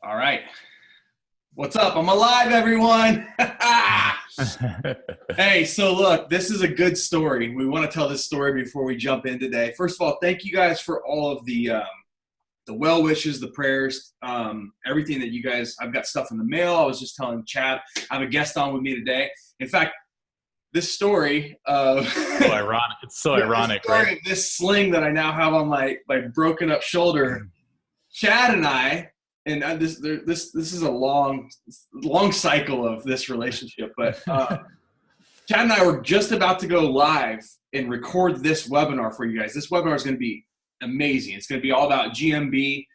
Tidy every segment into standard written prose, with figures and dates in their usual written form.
All right. What's up? I'm alive, everyone. Hey, so look, this is a good story. We want to tell this story before we jump in today. First of all, thank you guys for all of the well wishes, the prayers, everything that you guys. I've got stuff in the mail. I was just telling Chad, I have a guest on with me today. In fact, this story of So ironic. It's so ironic, right? this sling that I now have on my broken up shoulder. Chad and I, and this is a long cycle of this relationship, but Chad and I were just about to go live and record this webinar for you guys. This webinar is going to be amazing. It's going to be all about GMB.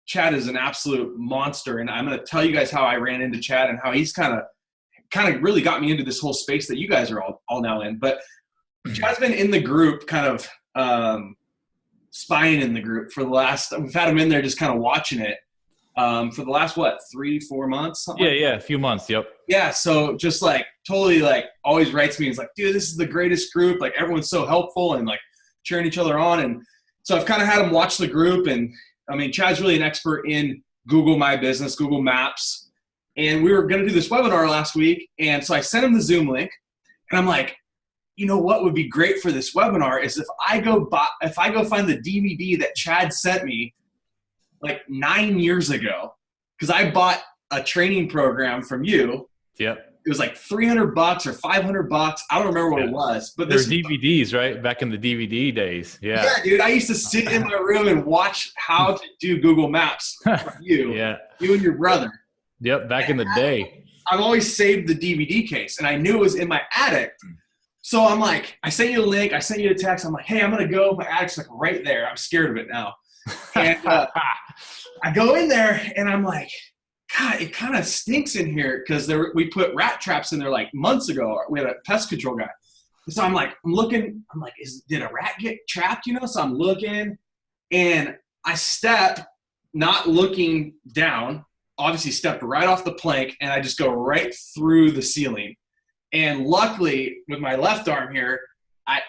Chad is an absolute monster, and I'm going to tell you guys how I ran into Chad and how he's kind of really got me into this whole space that you guys are all now in. But Chad's been in the group kind of spying in the group for the last, we've had him in there just kind of watching it for the last, 3-4 months? Yeah, a few months, yep. Yeah, so just totally always writes me. He's like, dude, this is the greatest group. Everyone's so helpful and cheering each other on. And so I've kind of had him watch the group. And I mean, Chad's really an expert in Google My Business, Google Maps. And we were going to do this webinar last week. And so I sent him the Zoom link and I'm like, you know what would be great for this webinar is if I go find the DVD that Chad sent me 9 years ago, because I bought a training program from you. Yep. It was $300 or $500. I don't remember what it was, but there were DVDs, right? Back in the DVD days. Yeah. Yeah, dude. I used to sit in my room and watch how to do Google Maps from you. Yeah. You and your brother. Yep. Back in the day. I've always saved the DVD case, and I knew it was in my attic. So I'm like, I sent you a link. I sent you a text. I'm like, hey, I'm going to go. My attic's right there. I'm scared of it now. And I go in there, and I'm like, God, it kind of stinks in here because we put rat traps in there months ago. We had a pest control guy. So I'm looking. I'm like, did a rat get trapped? So I'm looking, and I step, not looking down, obviously stepped right off the plank, and I just go right through the ceiling. And luckily, with my left arm here,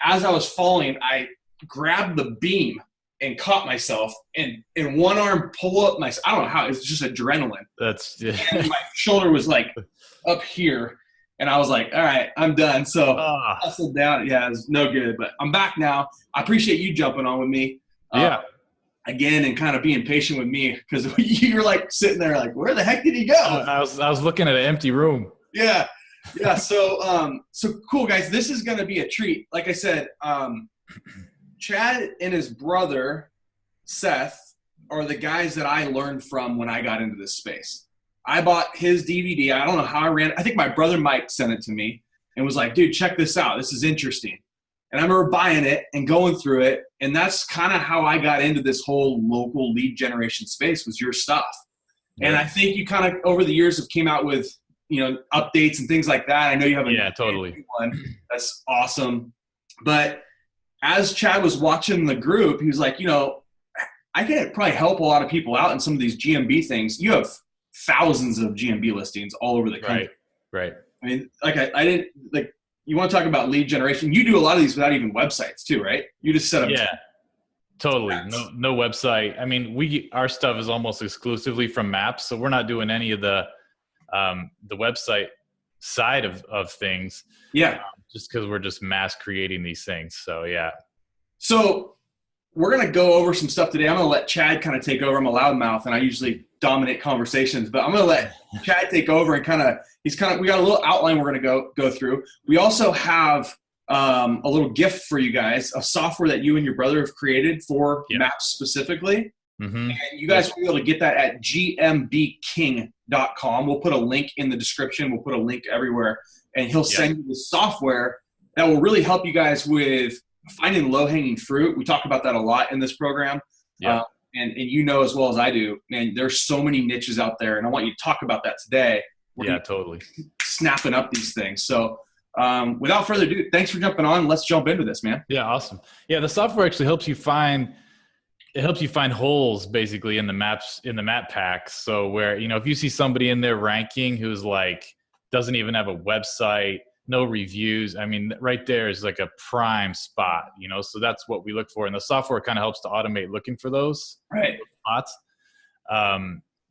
as I was falling, I grabbed the beam and caught myself, and in one arm pull up I don't know how, it's just adrenaline. And my shoulder was up here, and I was like, all right, I'm done. So I hustled down. Yeah, it's no good, but I'm back now. I appreciate you jumping on with me. Yeah. Again, and kind of being patient with me because you were sitting there where the heck did he go? I was looking at an empty room. Yeah. Yeah, so cool, guys. This is going to be a treat. Like I said, Chad and his brother, Seth, are the guys that I learned from when I got into this space. I bought his DVD. I don't know how I ran it. I think my brother Mike sent it to me and was like, dude, check this out. This is interesting. And I remember buying it and going through it, and that's kind of how I got into this whole local lead generation space was your stuff. Yeah. And I think you kind of, over the years, have came out with updates and things like that. I know you have a totally one. That's awesome. But as Chad was watching the group, he was like, I can probably help a lot of people out in some of these GMB things. You have thousands of GMB listings all over the country. Right. I mean, I didn't you want to talk about lead generation? You do a lot of these without even websites too, right? You just set up. Yeah, totally. No website. I mean, our stuff is almost exclusively from Maps, so we're not doing any of the website side of things. Yeah. Just because we're just mass creating these things. So, yeah. So we're going to go over some stuff today. I'm going to let Chad kind of take over. I'm a loudmouth and I usually dominate conversations, but I'm going to let Chad take over and we got a little outline we're going to go through. We also have a little gift for you guys, a software that you and your brother have created for Maps specifically. Mm-hmm. And you guys will be able to get that at gmbking.com. We'll put a link in the description. We'll put a link everywhere. And he'll send you the software that will really help you guys with finding low-hanging fruit. We talk about that a lot in this program. Yeah. And as well as I do, man, there's so many niches out there. And I want you to talk about that today. Yeah, totally. Snapping up these things. So without further ado, thanks for jumping on. Let's jump into this, man. Yeah, awesome. Yeah, the software actually helps you find holes basically in the map packs. So where, if you see somebody in there ranking who's doesn't even have a website, no reviews, I mean, right there is a prime spot, so that's what we look for. And the software kind of helps to automate looking for those spots.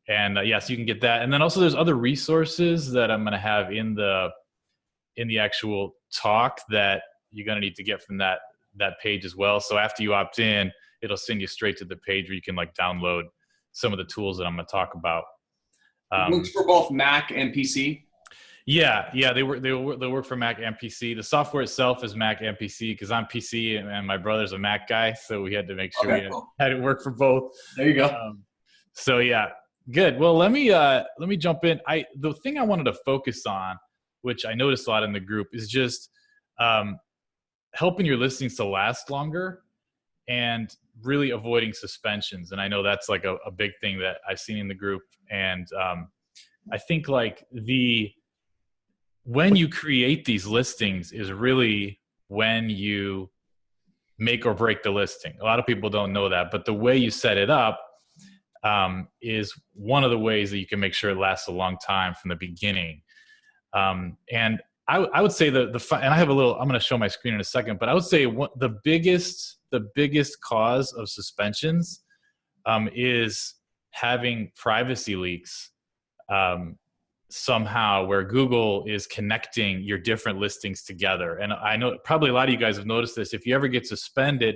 And yes, you can get that. And then also there's other resources that I'm going to have in the actual talk that you're going to need to get from that page as well. So after you opt in, it'll send you straight to the page where you can like download some of the tools that I'm going to talk about. Works for both Mac and PC. Yeah, they work for Mac and PC. The software itself is Mac and PC because I'm PC and my brother's a Mac guy, so we had to make sure had it work for both. There you go. So yeah, good. Well, let me jump in. The thing I wanted to focus on, which I noticed a lot in the group, is just helping your listings to last longer and really avoiding suspensions. And I know that's like a big thing that I've seen in the group. And I think like when you create these listings is really when you make or break the listing. A lot of people don't know that, but the way you set it up is one of the ways that you can make sure it lasts a long time from the beginning. And I would say and I have I'm going to show my screen in a second, but I would say the biggest cause of suspensions is having privacy leaks somehow, where Google is connecting your different listings together. And I know probably a lot of you guys have noticed this. If you ever get suspended,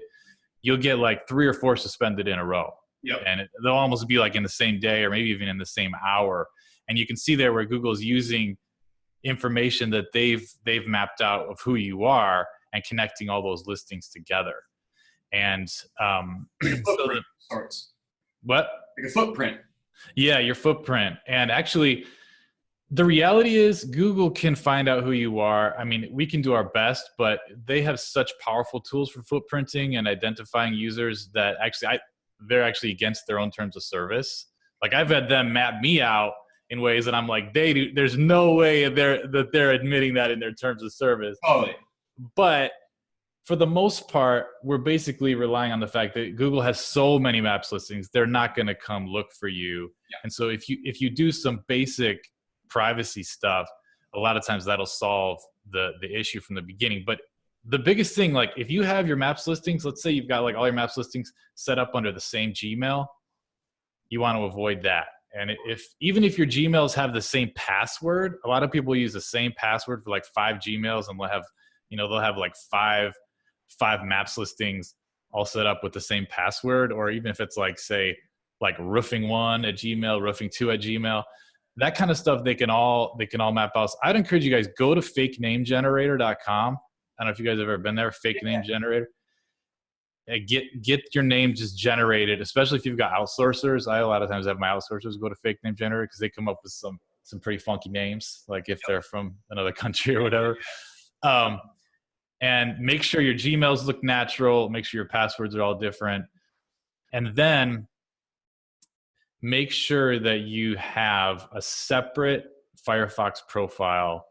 you'll get like 3 or 4 suspended in a row. Yep. And they'll almost be like in the same day or maybe even in the same hour. And you can see there where Google's using information that they've mapped out of who you are and connecting all those listings together. And what? Like a footprint. Yeah, your footprint. And actually, the reality is Google can find out who you are. I mean, we can do our best, but they have such powerful tools for footprinting and identifying users that actually they're actually against their own terms of service. Like I've had them map me out in ways that I'm like, there's no way they're admitting that in their terms of service. Oh. But for the most part, we're basically relying on the fact that Google has so many maps listings, they're not going to come look for you. Yeah. And so if you do some basic privacy stuff, a lot of times that'll solve the issue from the beginning. But the biggest thing, like if you have your maps listings, let's say you've got like all your maps listings set up under the same Gmail, you want to avoid that. And even if your Gmails have the same password, a lot of people use the same password for like 5 Gmails, and they'll have like five maps listings all set up with the same password. Or even if it's like, say, like roofing1 at Gmail, roofing2 at Gmail, that kind of stuff, they can all map out. I'd encourage you guys, go to fakenamegenerator.com. I don't know if you guys have ever been there, fake name generator. Get your name just generated, especially if you've got outsourcers. I a lot of times have my outsourcers go to fake name generator because they come up with some pretty funky names, like if they're from another country or whatever. And make sure your Gmails look natural. Make sure your passwords are all different. And then make sure that you have a separate Firefox profile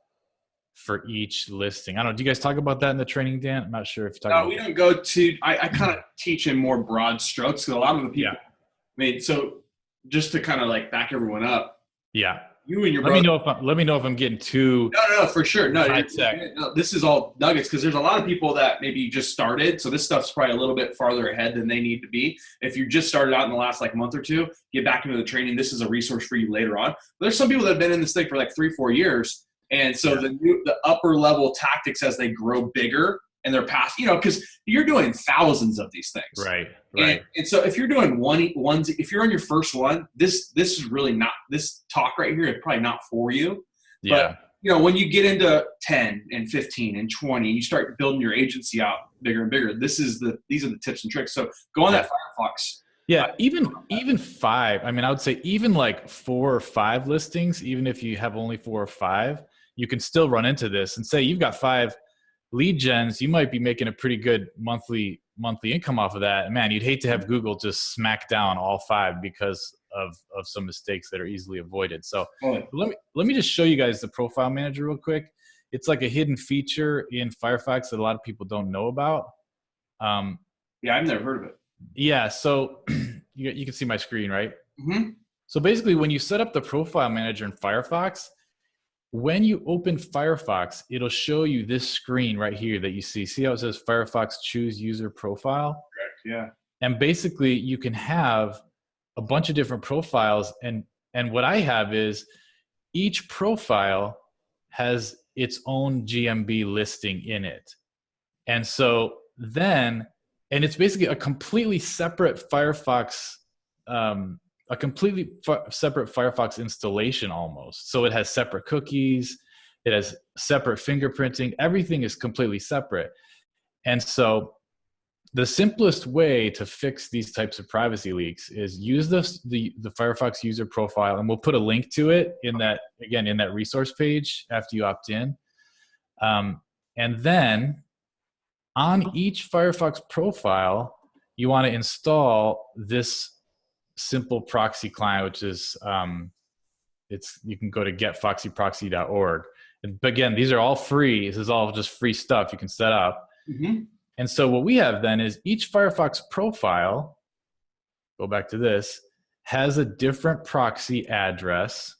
for each listing. I don't know. Do you guys talk about that in the training, Dan? I'm not sure if you talk about we don't go to, I kind of teach in more broad strokes because a lot of the people, I mean, so just to kind of like back everyone up. Yeah. You and your brother. Let me know if I'm getting too. No, for sure. No, this is all nuggets because there's a lot of people that maybe just started. So this stuff's probably a little bit farther ahead than they need to be. If you just started out in the last like month or two, get back into the training. This is a resource for you later on. But there's some people that have been in this thing for like 3-4 years. And so the upper level tactics as they grow bigger and they're past, because you're doing thousands of these things. Right. And so if you're doing if you're on your first one, this is really not, this talk right here is probably not for you. Yeah. But, when you get into 10 and 15 and 20, you start building your agency out bigger and bigger. These are the tips and tricks. So go on that Firefox. Yeah, even 5. I mean, I would say even like 4 or 5 listings, even if you have only 4 or 5, you can still run into this and say you've got 5 lead gens. You might be making a pretty good monthly income off of that. And man, you'd hate to have Google just smack down all 5 because of some mistakes that are easily avoided. So let me just show you guys the profile manager real quick. It's like a hidden feature in Firefox that a lot of people don't know about. I've never heard of it. Yeah, so you can see my screen, right? Mm-hmm. So basically, when you set up the profile manager in Firefox, when you open Firefox, it'll show you this screen right here that you see. See how it says Firefox Choose User Profile? Correct, yeah. And basically, you can have a bunch of different profiles, and And what I have is each profile has its own GMB listing in it. And so then, and it's basically a completely separate Firefox, separate Firefox installation almost. So it has separate cookies, it has separate fingerprinting, everything is completely separate. And so the simplest way to fix these types of privacy leaks is use the Firefox user profile, and we'll put a link to it in that, again, in that resource page after you opt in. And then on each Firefox profile, you want to install this simple proxy client, which is, you can go to getfoxyproxy.org. And again, these are all free. This is all just free stuff you can set up. Mm-hmm. And so what we have then is each Firefox profile, go back to this, has a different proxy address.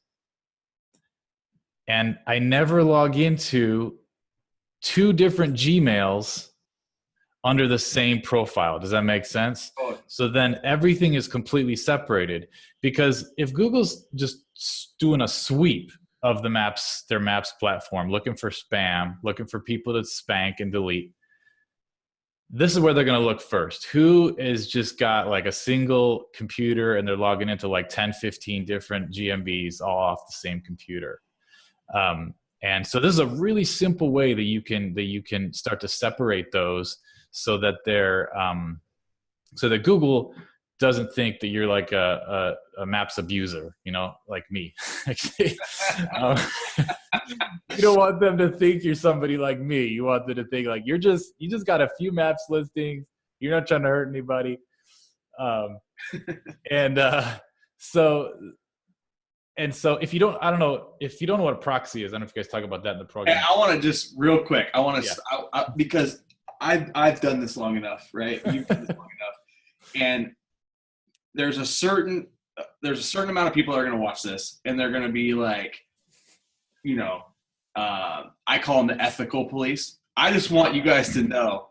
And I never log into 2 different Gmails under the same profile. Does that make sense? Oh. So then everything is completely separated, because if Google's just doing a sweep of their maps platform, looking for spam, looking for people to spank and delete, this is where they're going to look first. Who is just got like a single computer and they're logging into like 10, 15 different GMBs all off the same computer. And so this is a really simple way that you can start to separate those so that so that Google doesn't think that you're like a maps abuser, like me. You don't want them to think you're somebody like me. You want them to think like you just got a few maps listings. You're not trying to hurt anybody. So if you don't know what a proxy is, I don't know if you guys talk about that in the program. Hey, I want to just real quick. I want to because I've done this long enough, right? You've done this long enough, and there's a certain amount of people that are going to watch this, and they're going to be like, I call them the ethical police. I just want you guys to know,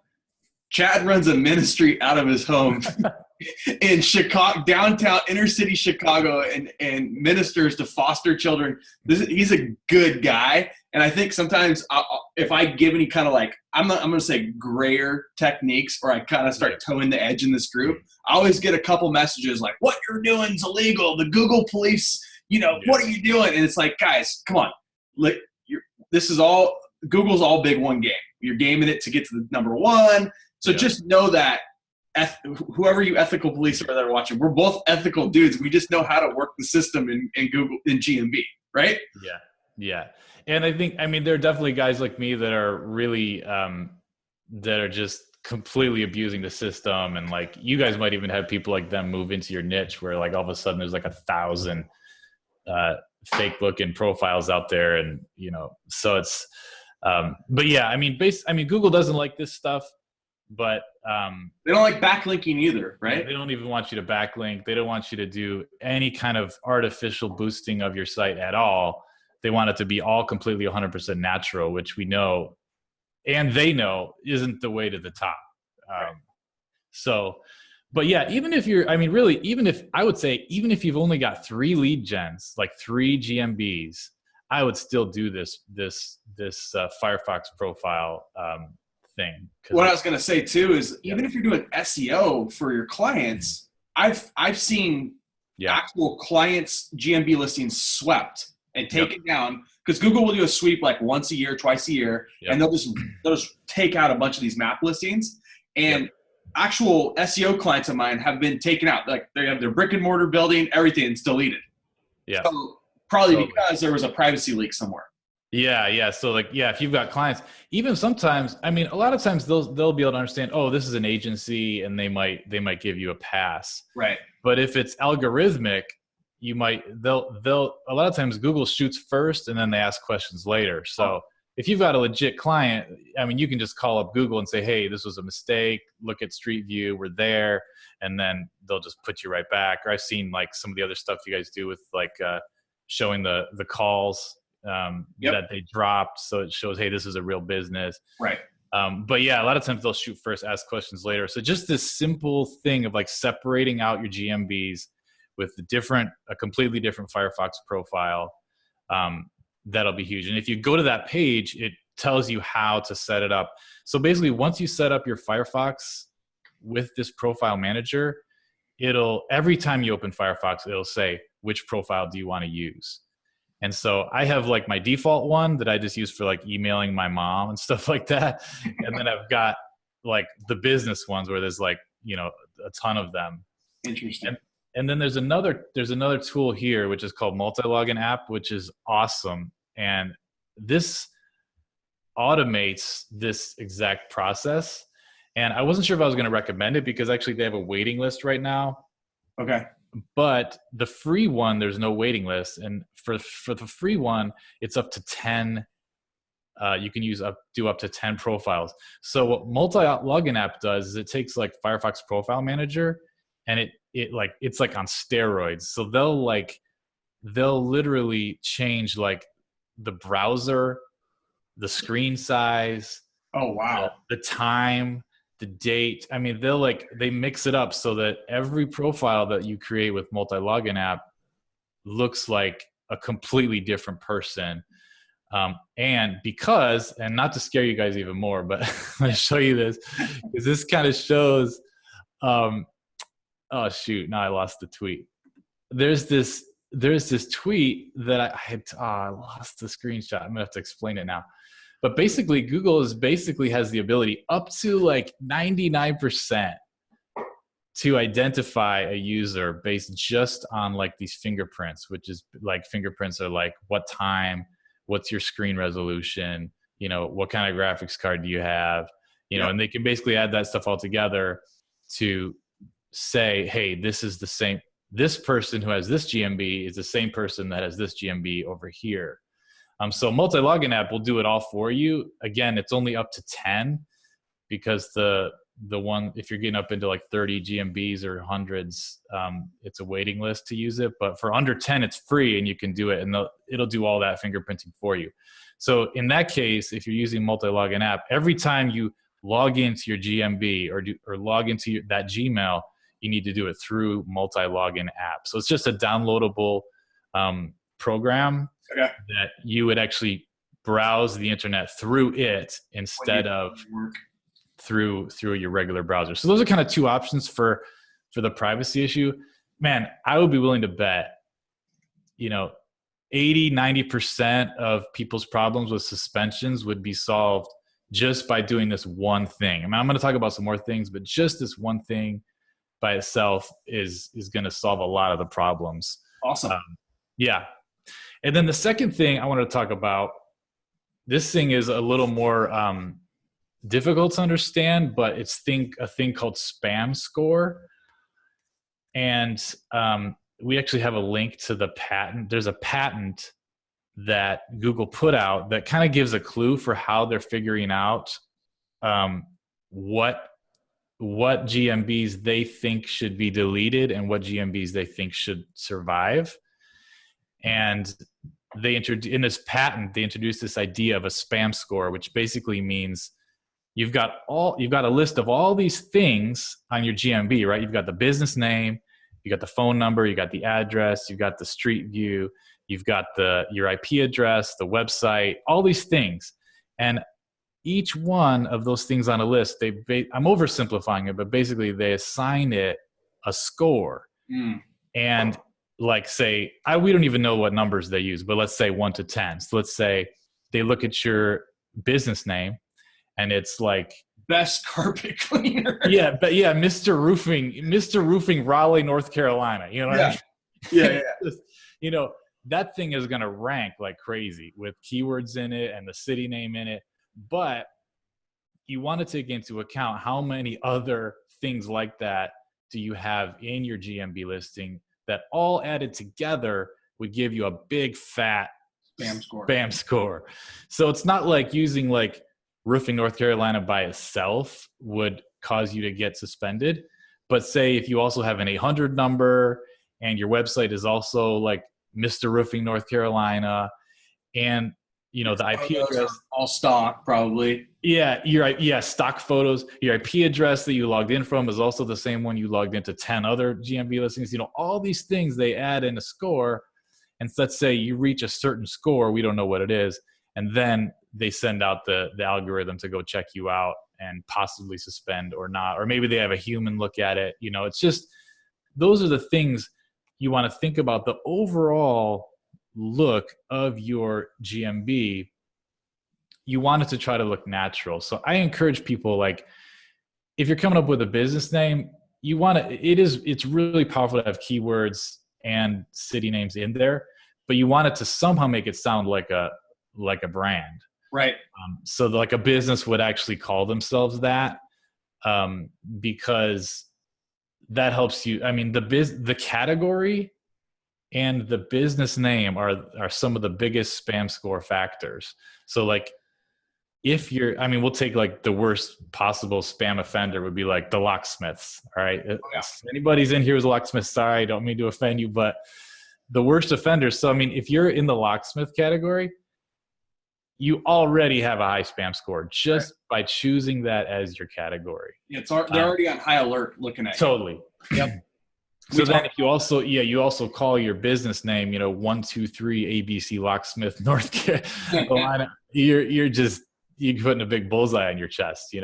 Chad runs a ministry out of his home in Chicago, downtown inner city Chicago, and ministers to foster children. He's a good guy, and I think sometimes if I give any kind of like I'm going to say grayer techniques, or I kind of start toeing the edge in this group, I always get a couple messages like, "What you're doing is illegal. The Google police, what are you doing?" And it's like, guys, come on, this is all Google's all big one game. You're gaming it to get to the number one. So just know that whoever you ethical police are that are watching, we're both ethical dudes. We just know how to work the system in Google, in GMB, right? Yeah. And there are definitely guys like me that are really, that are just completely abusing the system. And like, you guys might even have people like them move into your niche where like all of a sudden there's like 1,000 fake looking profiles out there. And, so it's, but yeah, Google doesn't like this stuff. But they don't like backlinking either, right? They don't even want you to backlink. They don't want you to do any kind of artificial boosting of your site at all. They want it to be all completely 100% natural, which we know, and they know, isn't the way to the top. Right. But yeah, even if you've only got 3 lead gens, like 3 GMBs, I would still do this Firefox profile thing. What I was going to say too is even if you're doing SEO for your clients, I've seen actual clients' GMB listings swept and taken down, because Google will do a sweep like once a year, twice a year, and they'll just take out a bunch of these map listings, and actual SEO clients of mine have been taken out. Like they have their brick and mortar building, everything's deleted. Yeah. So probably because there was a privacy leak somewhere. Yeah. So if you've got clients, even sometimes, a lot of times they'll be able to understand, oh, this is an agency, and they might give you a pass. Right. But if it's algorithmic, they'll a lot of times Google shoots first and then they ask questions later. So if you've got a legit client, you can just call up Google and say, hey, this was a mistake. Look at Street View. We're there. And then they'll just put you right back. Or I've seen like some of the other stuff you guys do with like showing the calls that they dropped. So it shows, hey, this is a real business. Right. But yeah, a lot of times they'll shoot first, ask questions later. So just this simple thing of like separating out your GMBs with a completely different Firefox profile, that'll be huge. And if you go to that page, it tells you how to set it up. So basically, once you set up your Firefox with this profile manager, every time you open Firefox, it'll say, which profile do you want to use? And so I have like my default one that I just use for like emailing my mom and stuff like that. And then I've got like the business ones where there's like, a ton of them. Interesting. And then there's another tool here, which is called Multi-Login App, which is awesome. And this automates this exact process. And I wasn't sure if I was going to recommend it because actually they have a waiting list right now. Okay. But the free one, there's no waiting list. And for the free one, it's up to 10. You can do up to 10 profiles. So what Multi-Login App does is it takes like Firefox Profile Manager and it's like on steroids. So they'll literally change like the browser, the screen size. Oh, wow. The time, the date. I mean, they mix it up so that every profile that you create with Multi-Login App looks like a completely different person. And not to scare you guys even more, but I'm going to show you this because this kind of shows, oh shoot, now I lost the tweet. There's this tweet that I lost the screenshot. I'm gonna have to explain it now. But basically, Google has the ability up to like 99% to identify a user based just on like these fingerprints, which is like fingerprints are like what time, what's your screen resolution, what kind of graphics card do you have, and they can basically add that stuff all together to say, hey, this person who has this GMB is the same person that has this GMB over here. So Multi-Login App will do it all for you. Again, it's only up to 10 because the one, if you're getting up into like 30 GMBs or hundreds, it's a waiting list to use it. But for under 10, it's free and you can do it and it'll do all that fingerprinting for you. So in that case, if you're using Multi-Login App, every time you log into your GMB or log into that Gmail, you need to do it through Multi-Login App. So it's just a downloadable program that you would actually browse the internet through it instead of through your regular browser. So those are kind of two options for the privacy issue. Man, I would be willing to bet, 80-90% of people's problems with suspensions would be solved just by doing this one thing. I mean, I'm going to talk about some more things, but just this one thing by itself is going to solve a lot of the problems. Awesome. Yeah. And then the second thing I want to talk about, this thing is a little more difficult to understand, but it's a thing called Spam Score. And we actually have a link to the patent. There's a patent that Google put out that kind of gives a clue for how they're figuring out what GMBs they think should be deleted and what GMBs they think should survive. And in this patent, they introduced this idea of a spam score, which basically means you've got a list of all these things on your GMB, right? You've got the business name, you got the phone number, you got the address, you've got the street view, you've got your IP address, the website, all these things. And each one of those things on a list, I'm oversimplifying it, but basically they assign it a score. And like say, we don't even know what numbers they use, but let's say 1 to 10. So let's say they look at your business name and it's like best carpet cleaner. But Mr. Roofing, Raleigh, North Carolina. You know what I mean? Yeah. That thing is going to rank like crazy with keywords in it and the city name in it. But you want to take into account how many other things like that do you have in your GMB listing that all added together would give you a big fat spam score. So it's not like using like Roofing North Carolina by itself would cause you to get suspended. But say if you also have an 800 number and your website is also like Mr. Roofing North Carolina and the IP address, all stock probably. Yeah, yeah, stock photos. Your IP address that you logged in from is also the same one you logged into 10 other GMB listings. You know, all these things they add in a score. And let's say you reach a certain score, we don't know what it is, and then they send out the algorithm to go check you out and possibly suspend or not, or maybe they have a human look at it. You know, it's just, those are the things you want to think about, the overall look of your GMB. You want it to try to look natural. So I encourage people, like, if you're coming up with a business name, you want to, it's really powerful to have keywords and city names in there, but you want it to somehow make it sound like a brand. Right. So like a business would actually call themselves that, because that helps you. I mean, the category and the business name are some of the biggest spam score factors. So like, if you're, I mean, we'll take like the worst possible spam offender would be like the locksmiths. All right. Yeah. If anybody's in here who's a locksmith, sorry, I don't mean to offend you, but the worst offenders. So, I mean, if you're in the locksmith category, you already have a high spam score just by choosing that as your category. Yeah, they're already on high alert looking at you. Totally. Yep. So then if you also call your business name, 123 ABC Locksmith North Carolina, you're putting a big bullseye on your chest,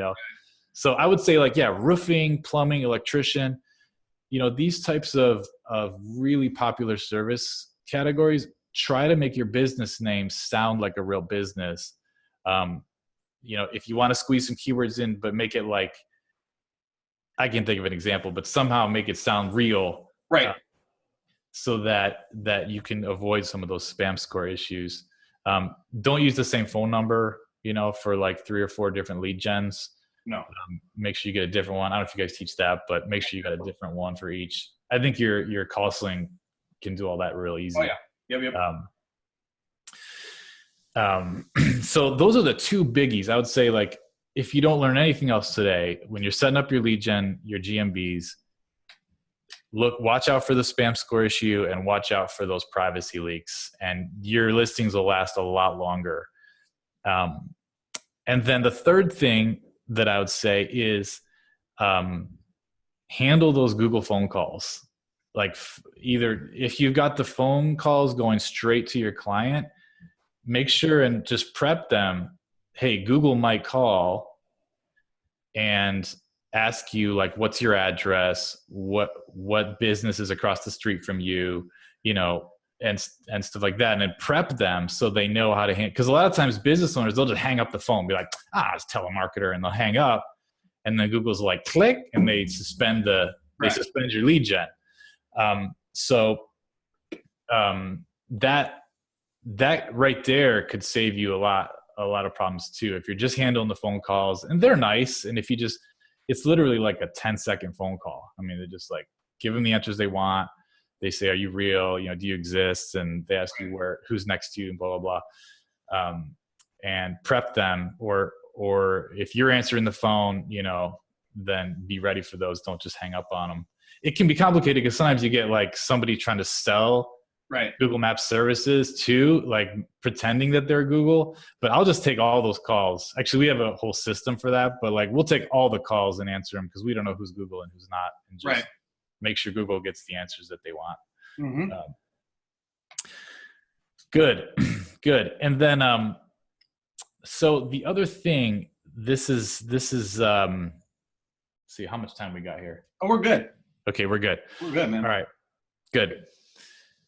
So I would say roofing, plumbing, electrician, these types of really popular service categories, try to make your business name sound like a real business. If you want to squeeze some keywords in, but make it like, I can think of an example, but somehow make it sound real. Right. So that you can avoid some of those spam score issues. Don't use the same phone number, for like 3 or 4 different lead gens. No. Make sure you get a different one. I don't know if you guys teach that, but make sure you got a different one for each. I think your call sling can do all that real easy. Oh yeah. Yep. So those are the 2 biggies. I would say, like, if you don't learn anything else today, when you're setting up your lead gen, your GMBs, watch out for the spam score issue and watch out for those privacy leaks, and your listings will last a lot longer. And then the third thing that I would say is handle those Google phone calls. Like, either if you've got the phone calls going straight to your client, make sure and just prep them. Hey, Google might call and ask you, like, what's your address? What business is across the street from you? And stuff like that, and then prep them so they know how to handle. Because a lot of times business owners, they'll just hang up the phone, be like, it's telemarketer, and they'll hang up, and then Google's like, click, and they suspend suspend your lead gen. That right there could save you a lot of problems too, if you're just handling the phone calls, and they're nice. And if you just, it's literally like a 10-second phone call. I mean, they just like give them the answers they want. They say, are you real? Do you exist? And they ask you who's next to you, and blah, blah, blah. And prep them, or if you're answering the phone, then be ready for those. Don't just hang up on them. It can be complicated because sometimes you get like somebody trying to sell Google Maps services too, like pretending that they're Google. But I'll just take all those calls. Actually, we have a whole system for that, but like, we'll take all the calls and answer them, because we don't know who's Google and who's not, and just make sure Google gets the answers that they want. Mm-hmm. Good. And then, so the other thing, this is, see how much time we got here. Oh, we're good. Okay, we're good. We're good, man. All right, good.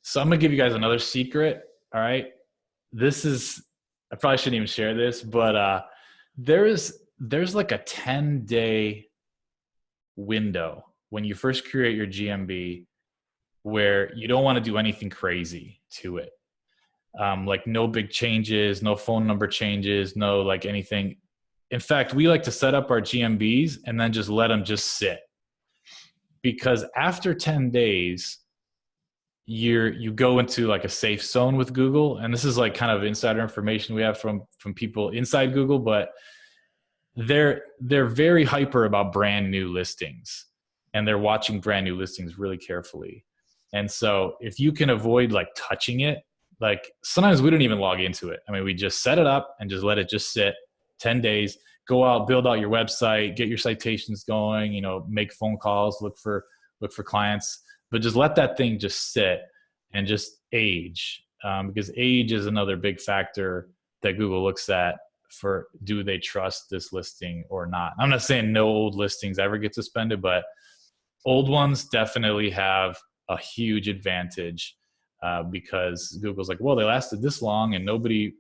So I'm going to give you guys another secret. All right. I probably shouldn't even share this, but there's like a 10-day window when you first create your GMB where you don't want to do anything crazy to it. Like no big changes, no phone number changes, no like anything. In fact, we like to set up our GMBs and then just let them just sit. Because after 10 days, you go into like a safe zone with Google. And this is like kind of insider information we have from people inside Google, but they're very hyper about brand new listings, and they're watching brand new listings really carefully. And so if you can avoid like touching it, like sometimes we don't even log into it. I mean, we just set it up and just let it just sit 10 days, go out, build out your website, get your citations going, you know, make phone calls, look for clients, but just let that thing just sit and just age. Because age is another big factor that Google looks at for, do they trust this listing or not? I'm not saying no old listings ever get suspended, but old ones definitely have a huge advantage, because Google's like, well, they lasted this long and nobody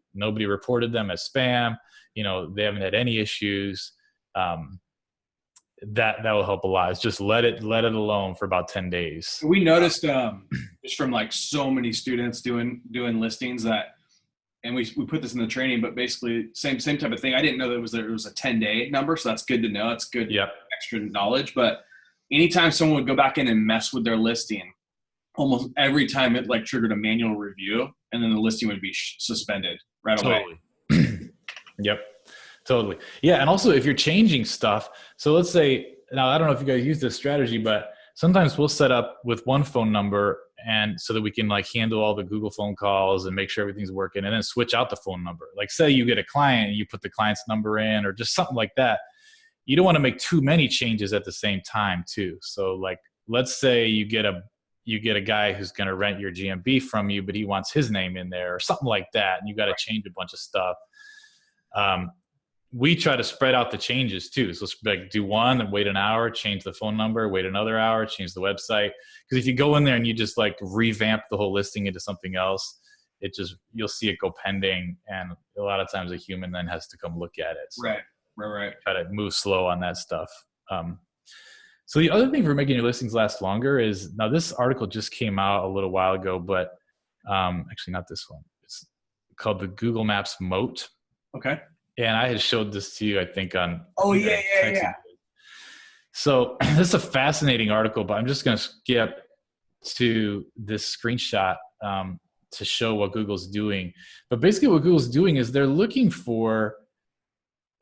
reported them as spam. You know, they haven't had any issues. That will help a lot. It's just let it alone for about 10 days. We noticed just from like so many students doing listings that, and we put this in the training, but basically same type of thing. I didn't know that there was a 10-day number, so that's good to know. It's good extra knowledge. But anytime someone would go back in and mess with their listing, almost every time it like triggered a manual review, and then the listing would be suspended right away. Yep. Totally. Yeah. And also if you're changing stuff, so let's say, now I don't know if you guys use this strategy, but sometimes we'll set up with one phone number, and so that we can like handle all the Google phone calls and make sure everything's working, and then switch out the phone number. Like say you get a client and you put the client's number in, or just something like that. You don't want to make too many changes at the same time too. So like, let's say you get a guy who's going to rent your GMB from you, but he wants his name in there or something like that, and you got to change a bunch of stuff. We try to spread out the changes too. So like do one and wait an hour, change the phone number, wait another hour, change the website. Because if you go in there and you just like revamp the whole listing into something else, you'll see it go pending, and a lot of times a human then has to come look at it. So right. Try to move slow on that stuff. So the other thing for making your listings last longer is, now this article just came out a little while ago, but actually not this one. It's called the Google Maps Moat. Okay. And I had showed this to you, I think, on. Oh, yeah. So this is a fascinating article, but I'm just going to skip to this screenshot to show what Google's doing. But basically what Google's doing is they're looking for,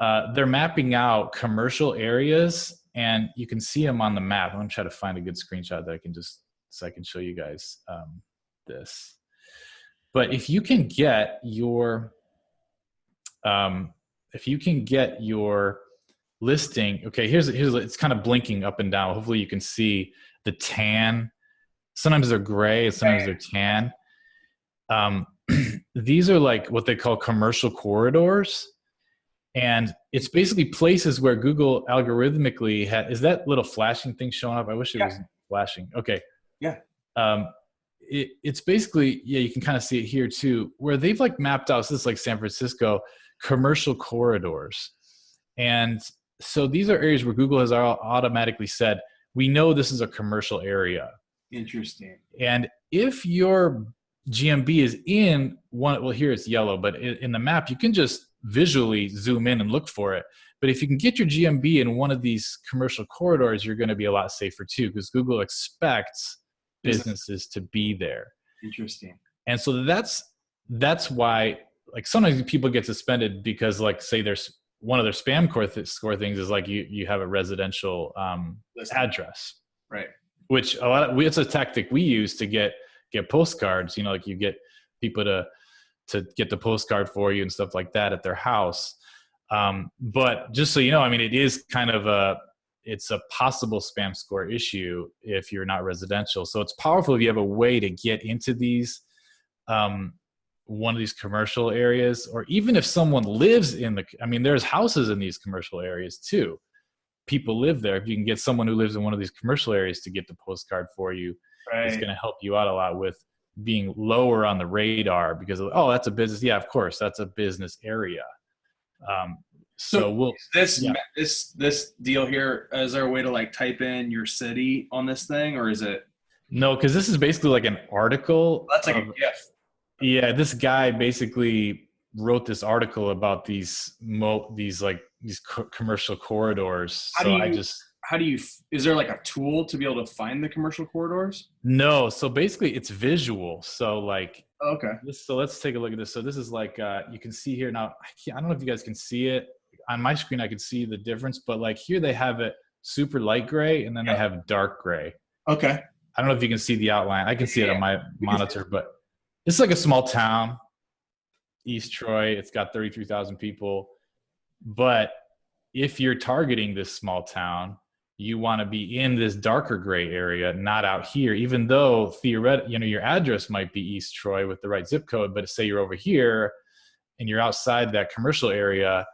they're mapping out commercial areas, and you can see them on the map. I'm going to try to find a good screenshot that I can so I can show you guys this. But if you can get your, listing, okay, here's it's kind of blinking up and down. Hopefully you can see the tan. Sometimes they're gray, sometimes they're tan. These are like what they call commercial corridors. And it's basically places where Google algorithmically is that little flashing thing showing up? I wish it was flashing. Okay. Yeah. It's basically, you can kind of see it here too, where they've like mapped out, so this is like San Francisco, commercial corridors. And so these are areas where Google has automatically said, we know this is a commercial area. Interesting. And if your GMB is in one, well, here it's yellow, but in the map, you can just visually zoom in and look for it. But if you can get your GMB in one of these commercial corridors, you're going to be a lot safer too, because Google expects businesses to be there. Interesting. And so that's why, like, sometimes people get suspended because, like, say there's one of their spam score things is like you have a residential address, right? Which it's a tactic we use to get postcards. You know, like you get people to get the postcard for you and stuff like that at their house. But just so you know, I mean, it is kind of it's a possible spam score issue if you're not residential. So it's powerful if you have a way to get into these, one of these commercial areas, or even if someone lives there's houses in these commercial areas too. People live there. If you can get someone who lives in one of these commercial areas to get the postcard for you, it's going to help you out a lot with being lower on the radar because that's a business. Yeah, of course, that's a business area. So this deal here, is there a way to like type in your city on this thing, or is it? No, because this is basically like an article. That's like a GIF. Yeah, this guy basically wrote this article about these commercial corridors. Is there like a tool to be able to find the commercial corridors? No. So basically it's visual. So like, okay. So let's take a look at this. So this is like, you can see here now, I don't know if you guys can see it on my screen. I can see the difference, but like here they have it super light gray and then they have dark gray. Okay. I don't know if you can see the outline. I can see it on my monitor, but it's like a small town, East Troy. It's got 33,000 people, but if you're targeting this small town, you want to be in this darker gray area, not out here, even though theoretically, your address might be East Troy with the right zip code, but say you're over here and you're outside that commercial area,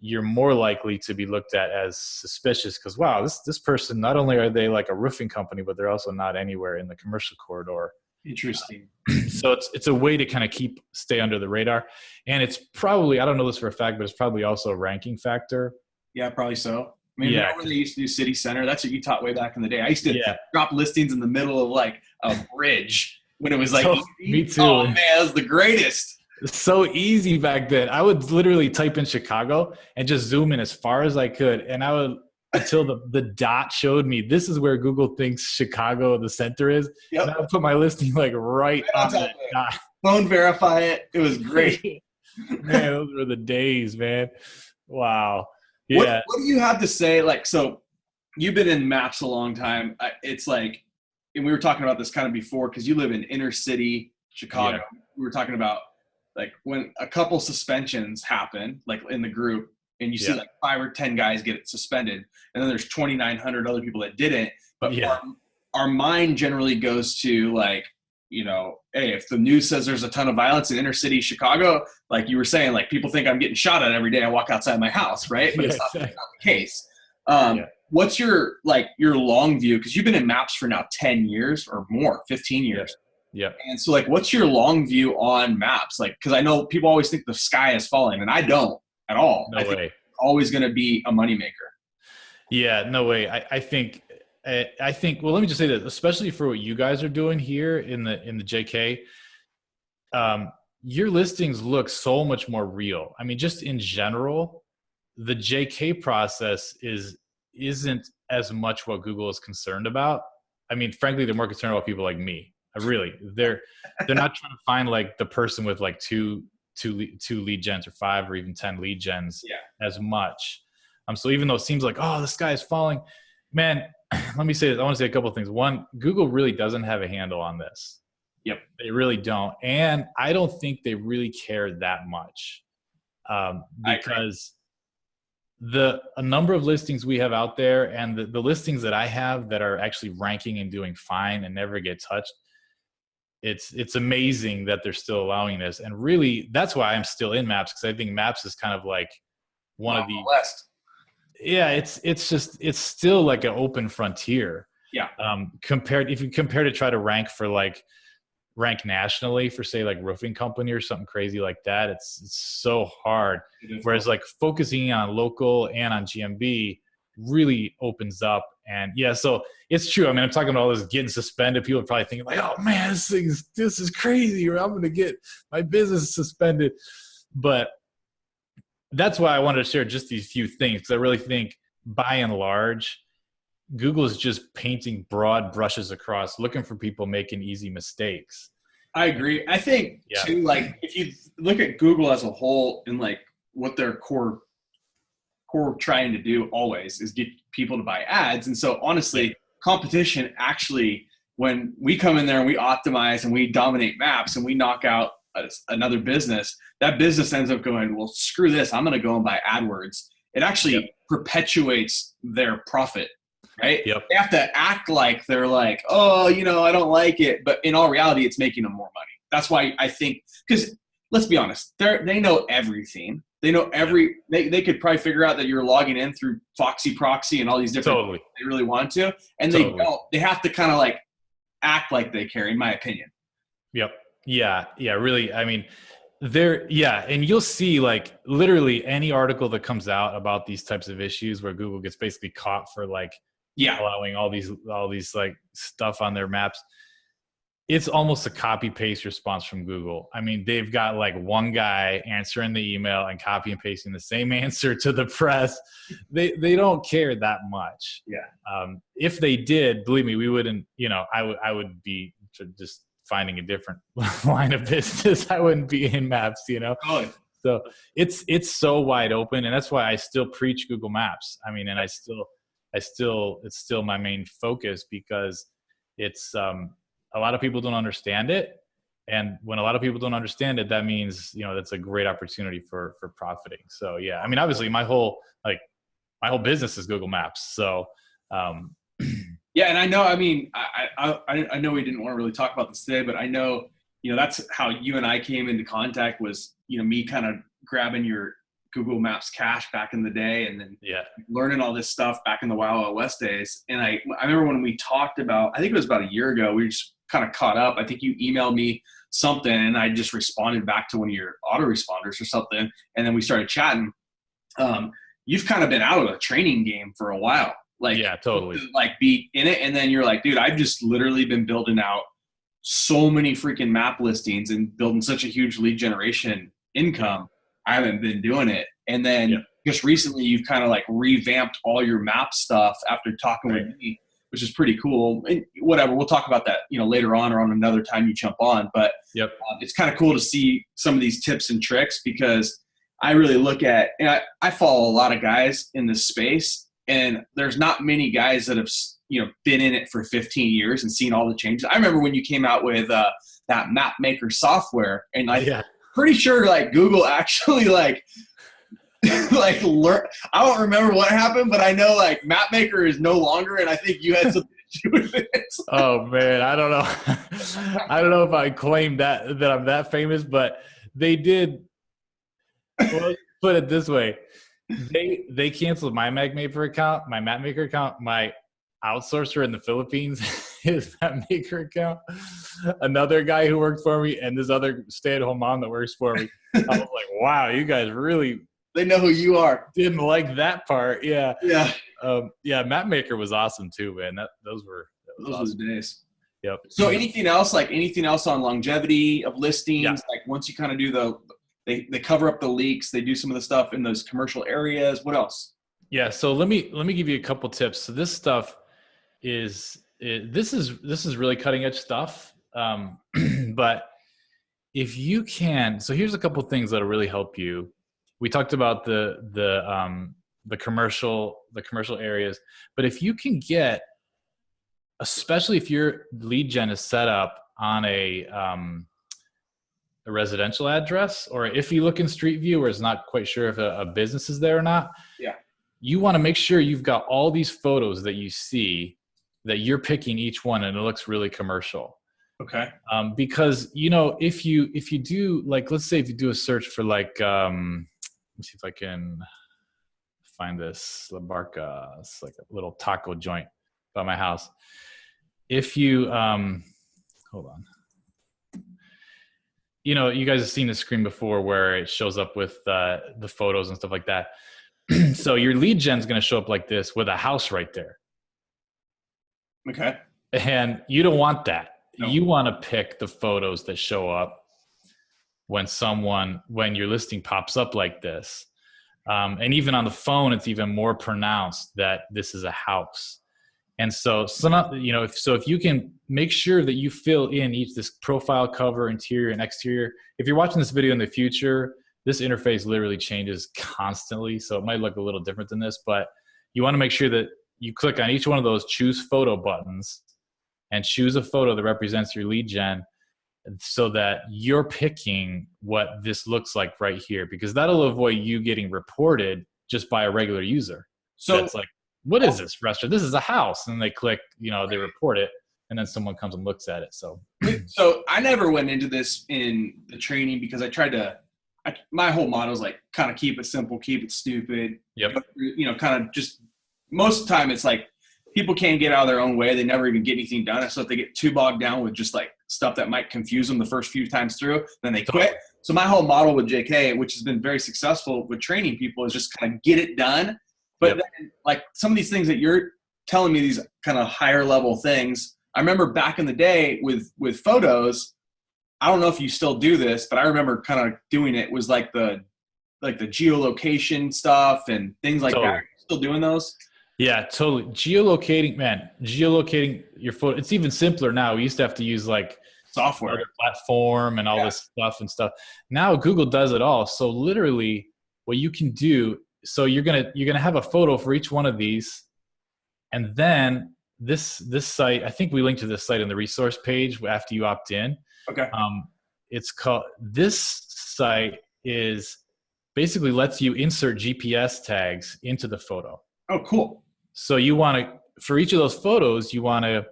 you're more likely to be looked at as suspicious because, wow, this person, not only are they like a roofing company, but they're also not anywhere in the commercial corridor. Interesting. So it's a way to kind of stay under the radar. And it's probably, I don't know this for a fact, but it's probably also a ranking factor. Yeah, probably so. I mean, remember they used to do city center? That's what you taught way back in the day. I used to drop listings in the middle of like a bridge when it was like, me too. Oh man, that was the greatest. So easy back then. I would literally type in Chicago and just zoom in as far as I could. And I would, until the dot showed me, this is where Google thinks Chicago, the center is. Yep. And I would put my listing like right on that dot. Phone verify it. It was great. Man, those were the days, man. Wow. Yeah. What do you have to say? Like, so you've been in maps a long time. It's like, and we were talking about this kind of before, because you live in inner city Chicago. Yeah. We were talking about like when a couple suspensions happen, like in the group, and you see like 5 or 10 guys get suspended, and then there's 2,900 other people that didn't. But our mind generally goes to like, hey, if the news says there's a ton of violence in inner city Chicago, like you were saying, like people think I'm getting shot at every day I walk outside my house, right? But it's not the case. What's your long view? Because you've been in maps for now 10 years or more, 15 years. Yeah. And so like, what's your long view on maps? Like, because I know people always think the sky is falling, and I don't at all. No way. It's always going to be a moneymaker. Yeah, no way. I think, well, let me just say this, especially for what you guys are doing here in the JK, your listings look so much more real. I mean, just in general, the JK process isn't as much what Google is concerned about. I mean, frankly, they're more concerned about people like me. They're not trying to find like the person with like two lead gens or 5 or even 10 lead gens as much. So even though it seems like, oh, the sky is falling, man, let me say this. I want to say a couple of things. One, Google really doesn't have a handle on this. Yep. They really don't. And I don't think they really care that much because a number of listings we have out there and the listings that I have that are actually ranking and doing fine and never get touched, it's amazing that they're still allowing this. And really, that's why I'm still in Maps, because I think Maps is kind of like one of the West. Yeah, it's still like an open frontier. Yeah. If you compare to try to rank nationally for say like roofing company or something crazy like that, it's so hard. Whereas like focusing on local and on GMB really opens up. And so it's true. I mean, I'm talking about all this getting suspended. People are probably thinking like, oh man, this is crazy, or I'm going to get my business suspended. But that's why I wanted to share just these few things, because I really think by and large, Google is just painting broad brushes across, looking for people making easy mistakes. I agree. I think too, like if you look at Google as a whole and like what their core trying to do always is get people to buy ads. And so honestly, competition actually, when we come in there and we optimize and we dominate maps and we knock out another business, that business ends up going, well, screw this, I'm going to go and buy AdWords. It actually perpetuates their profit, right? Yep. They have to act like they're like, oh, I don't like it. But in all reality, it's making them more money. That's why I think, because let's be honest, they know everything. They know they could probably figure out that you're logging in through Foxy Proxy and all these different things they really want to. And they don't. They have to kind of like act like they care, in my opinion. Yep. Yeah. Yeah. Really. I mean, and you'll see like literally any article that comes out about these types of issues where Google gets basically caught for like allowing all these like stuff on their maps. It's almost a copy paste response from Google. I mean, they've got like one guy answering the email and copy and pasting the same answer to the press. They don't care that much. Yeah. If they did, believe me, we wouldn't, I would be just finding a different line of business. I wouldn't be in Maps, Oh. So it's so wide open, and that's why I still preach Google Maps. I mean, and it's still my main focus, because it's a lot of people don't understand it, And when a lot of people don't understand it, that means, that's a great opportunity for profiting. So yeah, I mean, obviously my whole business is Google Maps. So, yeah. And I know, I mean, I know we didn't want to really talk about this today, but I know, that's how you and I came into contact was, me kind of grabbing your Google Maps cache back in the day, and then learning all this stuff back in the Wild Wild West days. And I remember when we talked about, I think it was about a year ago, we just kind of caught up. I think you emailed me something and I just responded back to one of your autoresponders or something. And then we started chatting. You've kind of been out of the training game for a while. Like, yeah, totally. Like be in it. And then you're like, dude, I've just literally been building out so many freaking map listings and building such a huge lead generation income. I haven't been doing it. And then just recently you've kind of like revamped all your map stuff after talking with me, which is pretty cool. And whatever, we'll talk about that, later on or on another time you jump on. But it's kind of cool to see some of these tips and tricks, because I really look at, and I follow a lot of guys in this space, and there's not many guys that have, been in it for 15 years and seen all the changes. I remember when you came out with that map maker software, and pretty sure like Google actually like learn. I don't remember what happened, but I know like Mapmaker is no longer, and I think you had something to do with it. Oh man, I don't know. I don't know if I claimed that I'm that famous, but they did. Well, put it this way: they canceled my Mapmaker account, my Mapmaker account, my outsourcer in the Philippines, his Mapmaker account, another guy who worked for me, and this other stay-at-home mom that works for me. I was like, wow, you guys really. They know who you are. Didn't like that part. Yeah. Yeah. Mapmaker was awesome too, man. Those were the days. Yep. So anything else on longevity of listings? Yeah. Like once you kind of do they cover up the leaks, they do some of the stuff in those commercial areas. What else? Yeah. So let me give you a couple tips. So this stuff this is really cutting edge stuff. But if you can, so here's a couple things that'll really help you. We talked about the commercial areas, but if you can get, especially if your lead gen is set up on a residential address, or if you look in Street View where it's not quite sure if a business is there or not, you want to make sure you've got all these photos that you see that you're picking each one and it looks really commercial. Okay. Because if you do, like, let's say if you do a search for like let me see if I can find this. La Barca. It's like a little taco joint by my house. If you, hold on. You guys have seen the screen before where it shows up with the photos and stuff like that. So your lead gen is going to show up like this with a house right there. Okay. And you don't want that. No. You want to pick the photos that show up when your listing pops up like this. And even on the phone, it's even more pronounced that this is a house. And so if you can make sure that you fill in this profile, cover, interior, and exterior. If you're watching this video in the future, this interface literally changes constantly. So it might look a little different than this, but you want to make sure that you click on each one of those choose photo buttons and choose a photo that represents your lead gen, so that you're picking what this looks like right here, because that'll avoid you getting reported just by a regular user. So it's like, what is this restaurant? This is a house. And they click, they report it, and then someone comes and looks at it. So I never went into this in the training because my whole motto is like, kind of keep it simple, keep it stupid. Yep. Kind of just, most of the time it's like people can't get out of their own way. They never even get anything done. So if they get too bogged down with just like stuff that might confuse them the first few times through, then they quit. So my whole model with JK, which has been very successful with training people, is just kind of get it done. But then, like some of these things that you're telling me, these kind of higher level things, I remember back in the day with photos, I don't know if you still do this, but I remember kind of doing it, was like the geolocation stuff and things like that. Are you still doing those? Yeah, totally. Geolocating your photo. It's even simpler now. We used to have to use like software platform and all this stuff. Now Google does it all. So literally what you can do, so you're gonna have a photo for each one of these, and then this site, I think we linked to this site in the resource page after you opt in. Okay. it's called, this site is basically lets you insert GPS tags into the photo. Oh, cool. So you want to, for each of those photos, you want to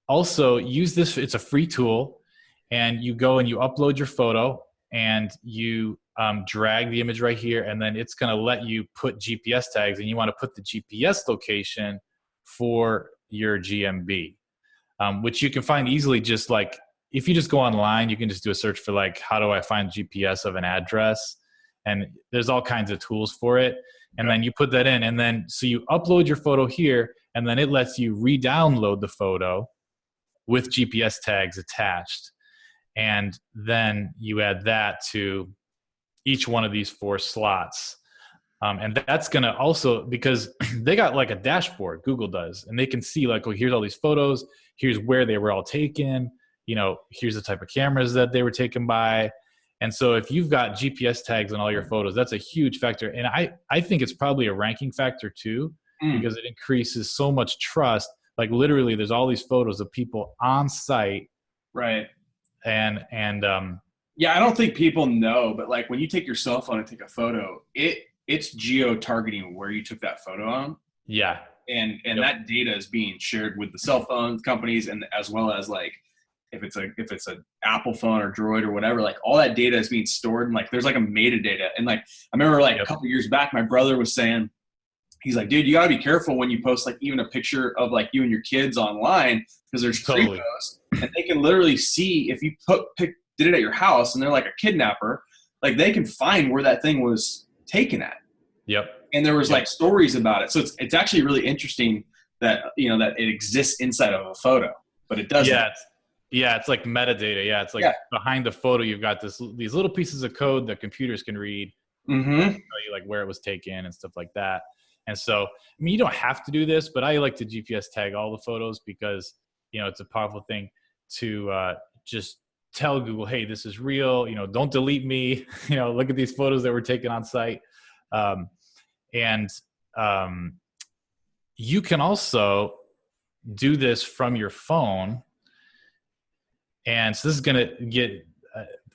also use this. It's a free tool, and you go and you upload your photo, and you drag the image right here, and then it's going to let you put GPS tags, and you want to put the GPS location for your GMB, which you can find easily. Just like if you just go online, you can just do a search for like, how do I find GPS of an address? And there's all kinds of tools for it. And then you put that in, and then so you upload your photo here, and then it lets you re-download the photo with GPS tags attached. And then you add that to each one of these 4 slots. And that's going to also, because they got like a dashboard, Google does, and they can see like, oh, here's all these photos, here's where they were all taken, you know, here's the type of cameras that they were taken by. And so if you've got GPS tags on all your photos, that's a huge factor. And I think it's probably a ranking factor too, because it increases so much trust. Like literally there's all these photos of people on site. Right. And yeah, I don't think people know, but like when you take your cell phone and take a photo, it's geo-targeting where you took that photo on. Yeah. And that data is being shared with the cell phone companies, and as well as like if it's an Apple phone or Droid or whatever, like all that data is being stored, and like there's like a metadata. And like I remember like a couple years back, my brother was saying, he's like, dude, you gotta be careful when you post like even a picture of like you and your kids online, because there's creepos, and they can literally see if you did it at your house and they're like a kidnapper, like they can find where that thing was taken at. Yep. And there was like stories about it. So it's actually really interesting that, you know, that it exists inside of a photo, but it doesn't. Yeah, it's like metadata. Yeah, it's like behind the photo, you've got these little pieces of code that computers can read, tell you like where it was taken and stuff like that. And so, I mean, you don't have to do this, but I like to GPS tag all the photos because, you know, it's a powerful thing to just tell Google, hey, this is real. You know, don't delete me. You know, look at these photos that were taken on site. You can also do this from your phone. And so this is going to get,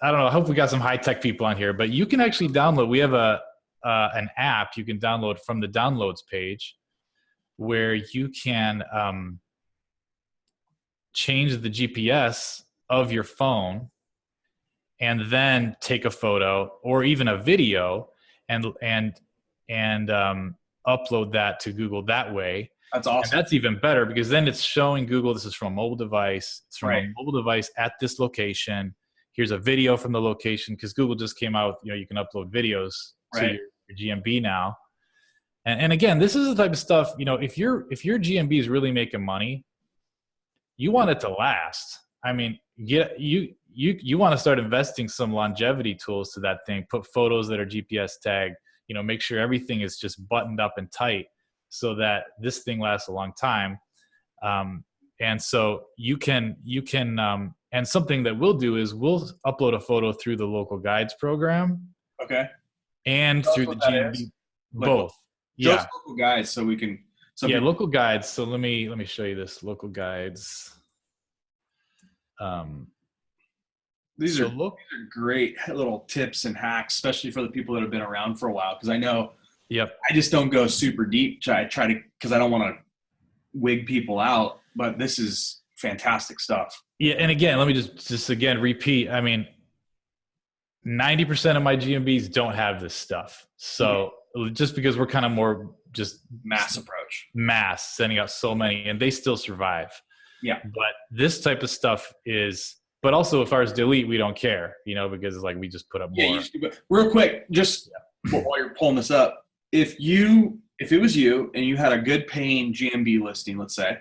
I don't know, I hope we got some high-tech people on here, but you can actually download, we have an app you can download from the downloads page where you can change the GPS of your phone and then take a photo or even a video and upload that to Google that way. That's awesome. And that's even better because then it's showing Google this is from a mobile device. It's from a mobile device at this location. Here's a video from the location because Google just came out with, you know, you can upload videos to your GMB now. And again, this is the type of stuff, you know, if your GMB is really making money, you want it to last. I mean, you want to start investing some longevity tools to that thing, put photos that are GPS tagged, you know, make sure everything is just buttoned up and tight so that this thing lasts a long time. And so you can, and something that we'll do is we'll upload a photo through the local guides program. Okay. And through the GMB, both. Just local guides so we can. Local guides. So let me show you this local guides. These are great little tips and hacks, especially for the people that have been around for a while. Because I know, I just don't go super deep. I try to, because I don't want to wig people out. But this is fantastic stuff. Yeah, and again, let me just again repeat. I mean, 90% of my GMBs don't have this stuff. So just because we're kind of more just mass sending out so many, and they still survive. Yeah. But this type of stuff is. But also, as far as delete, we don't care, you know, because it's like we just put up more. Yeah, real quick, just while you're pulling this up, if it was you and you had a good paying GMB listing, let's say,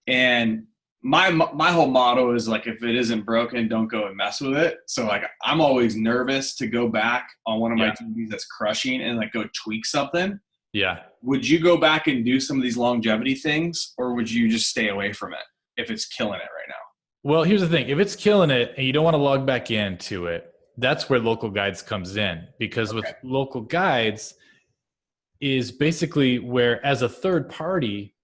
and my whole motto is like, if it isn't broken, don't go and mess with it. So like, I'm always nervous to go back on one of my GMBs that's crushing and like go tweak something. Yeah. Would you go back and do some of these longevity things, or would you just stay away from it if it's killing it right now? Well, here's the thing. If it's killing it and you don't want to log back into it, that's where local guides comes in. Because with local guides is basically where, as a third party,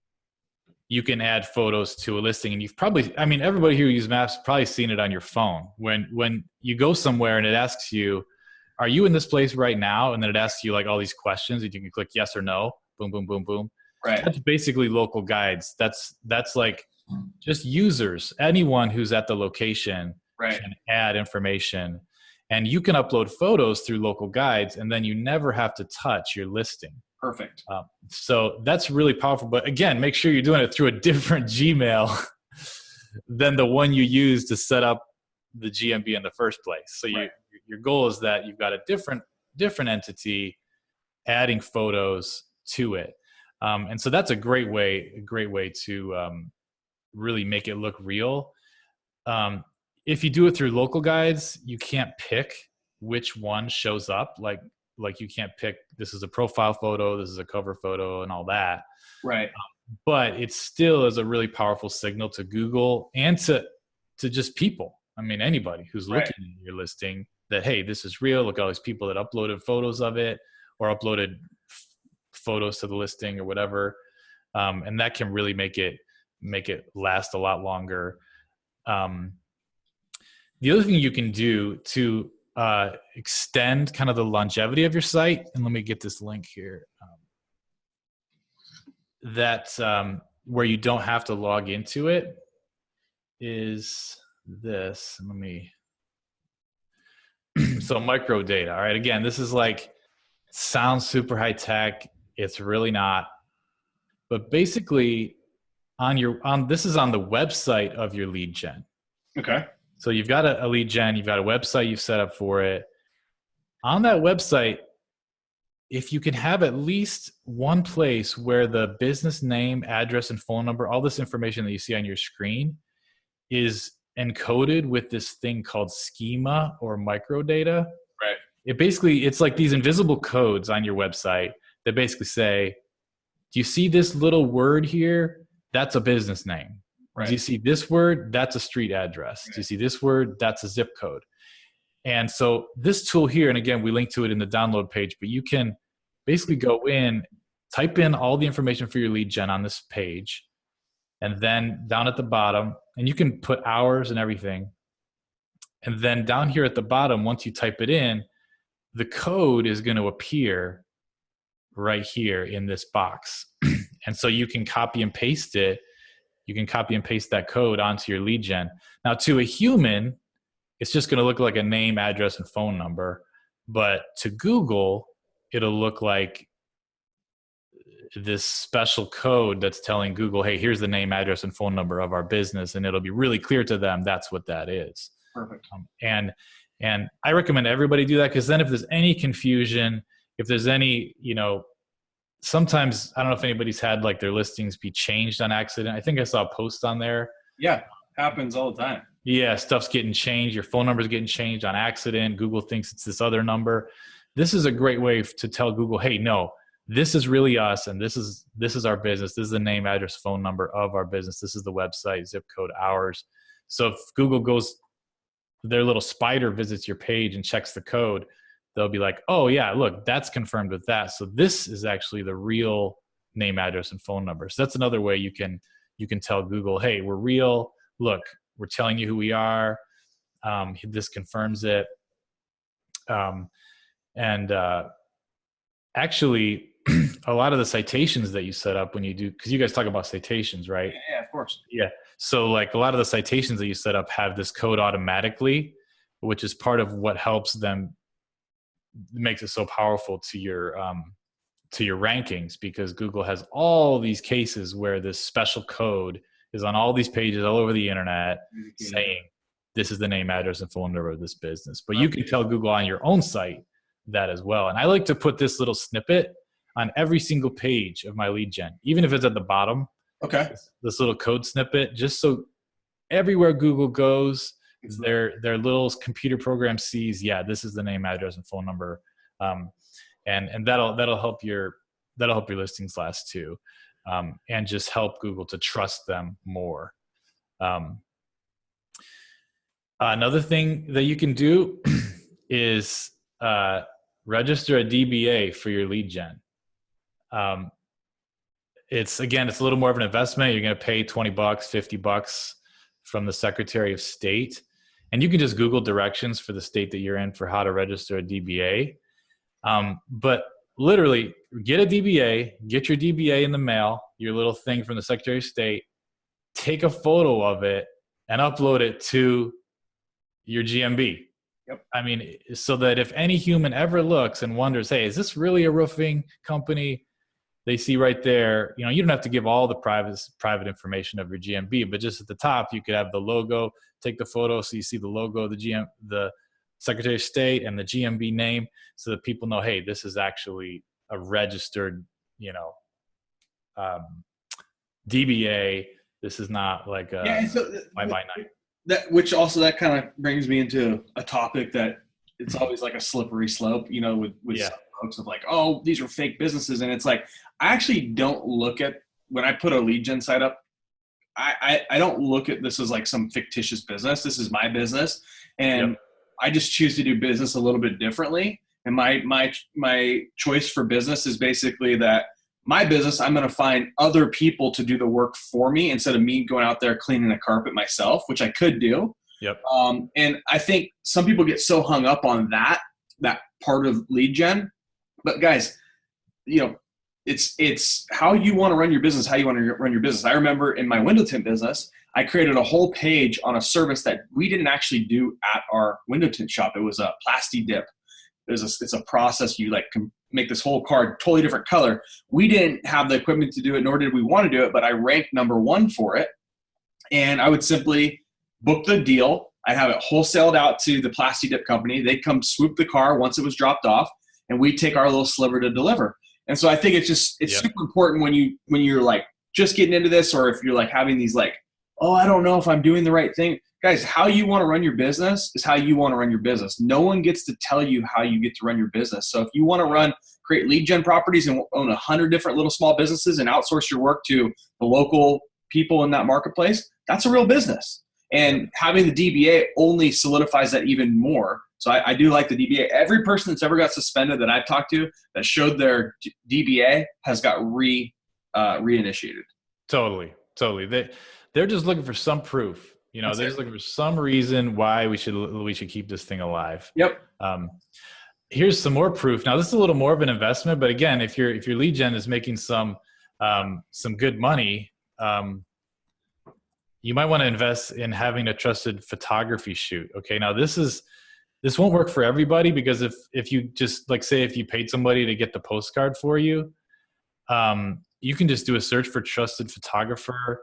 you can add photos to a listing. And you've probably, I mean, everybody here who uses maps has probably seen it on your phone. When you go somewhere and it asks you, are you in this place right now? And then it asks you like all these questions and you can click yes or no, boom, boom, boom, boom. Right. That's basically local guides. That's like just users, anyone who's at the location can add information, and you can upload photos through local guides, and then you never have to touch your listing. Perfect. So that's really powerful. But again, make sure you're doing it through a different Gmail than the one you use to set up the GMB in the first place. So your goal is that you've got a different entity adding photos to it. And so that's a great way to really make it look real. If you do it through local guides, you can't pick which one shows up. Like you can't pick, this is a profile photo, this is a cover photo, and all that. Right. But it still is a really powerful signal to Google and to just people. I mean, anybody who's looking at your listing, that, hey, this is real. Look at all these people that uploaded photos of it or uploaded photos to the listing or whatever. And that can really make it last a lot longer. The other thing you can do to extend kind of the longevity of your site, and let me get this link here, where you don't have to log into it, is this. Let me. So micro data. All right. Again, this is like, sounds super high tech. It's really not. But basically, this is on the website of your lead gen. Okay. So you've got a lead gen, you've got a website you've set up for it. On that website, if you can have at least one place where the business name, address, and phone number, all this information that you see on your screen, is encoded with this thing called schema or microdata. Right. It's like these invisible codes on your website that basically say, do you see this little word here? That's a business name. Right. Do you see this word? That's a street address. Right. Do you see this word? That's a zip code. And so this tool here, and again, we link to it in the download page, but you can basically go in, type in all the information for your lead gen on this page, and then down at the bottom, and you can put hours and everything. And then down here at the bottom, once you type it in, the code is going to appear right here in this box. And so you can copy and paste it. You can copy and paste that code onto your lead gen. Now, to a human, it's just going to look like a name, address, and phone number. But to Google, it'll look like this special code that's telling Google, hey, here's the name, address, and phone number of our business. And it'll be really clear to them that's what that is. Perfect. And I recommend everybody do that, because then if there's any confusion, if there's any, sometimes, I don't know if anybody's had like their listings be changed on accident. I think I saw a post on there. Yeah, happens all the time. Yeah, stuff's getting changed. Your phone number's getting changed on accident. Google thinks it's this other number. This is a great way to tell Google, hey, no, this is really us, and this is our business. This is the name, address, phone number of our business. This is the website, zip code, ours. So if Google goes, their little spider visits your page and checks the code, they'll be like, oh yeah, look, that's confirmed with that. So this is actually the real name, address, and phone number. So that's another way you can tell Google, hey, we're real. Look, we're telling you who we are. This confirms it. Actually, a lot of the citations that you set up when you do, because you guys talk about citations, right? Yeah, of course. Yeah. So like a lot of the citations that you set up have this code automatically, which is part of what helps them, makes it so powerful to your rankings, because Google has all these cases where this special code is on all these pages all over the internet saying this is the name, address, and phone number of this business. But you can tell Google on your own site that as well. And I like to put this little snippet on every single page of my lead gen, even if it's at the bottom. Okay. This little code snippet, just so everywhere Google goes, their little computer program sees, yeah, this is the name, address, and phone number, and that'll help your listings last too, and just help Google to trust them more. Another thing that you can do is register a DBA for your lead gen. it's a little more of an investment. You're going to pay $20, $50 from the Secretary of State. And you can just Google directions for the state that you're in for how to register a DBA. But literally get a DBA, get your DBA in the mail, your little thing from the Secretary of State, take a photo of it and upload it to your GMB. Yep. I mean, so that if any human ever looks and wonders, hey, is this really a roofing company? They see right there, you don't have to give all the private information of your GMB, but just at the top, you could have the logo, take the photo so you see the logo, the Secretary of State and the GMB name, so that people know, hey, this is actually a registered, DBA. This is not like a fly-by-night. That kind of brings me into a topic that it's always like a slippery slope, with some folks of like, oh, these are fake businesses. And it's like, I actually don't look at, when I put a lead gen site up, I don't look at this as like some fictitious business. This is my business. And I just choose to do business a little bit differently. And my choice for business is basically that my business, I'm going to find other people to do the work for me instead of me going out there cleaning a carpet myself, which I could do. Yep. And I think some people get so hung up on that part of lead gen. But guys, it's how you want to run your business, how you want to run your business. I remember in my window tint business, I created a whole page on a service that we didn't actually do at our window tint shop. It was a Plasti Dip. It's a process. You can make this whole card totally different color. We didn't have the equipment to do it, nor did we want to do it, but I ranked number 1 for it. And I would simply book the deal. I'd have it wholesaled out to the Plasti Dip company. They'd come swoop the car once it was dropped off, and we'd take our little sliver to deliver. And so I think it's super important when you're like just getting into this, or if you're like having these like, oh, I don't know if I'm doing the right thing. Guys, how you want to run your business is how you want to run your business. No one gets to tell you how you get to run your business. So if you want to create lead gen properties and own 100 different little small businesses and outsource your work to the local people in that marketplace, that's a real business. And having the DBA only solidifies that even more. So I do like the DBA. Every person that's ever got suspended that I've talked to that showed their DBA has got reinitiated. Totally. They're just looking for some proof. They're just looking for some reason why we should keep this thing alive. Yep. Here's some more proof. Now, this is a little more of an investment, but again, if your lead gen is making some good money, you might want to invest in having a trusted photography shoot. Okay. Now this won't work for everybody, because if you just say if you paid somebody to get the postcard for you, you can just do a search for trusted photographer.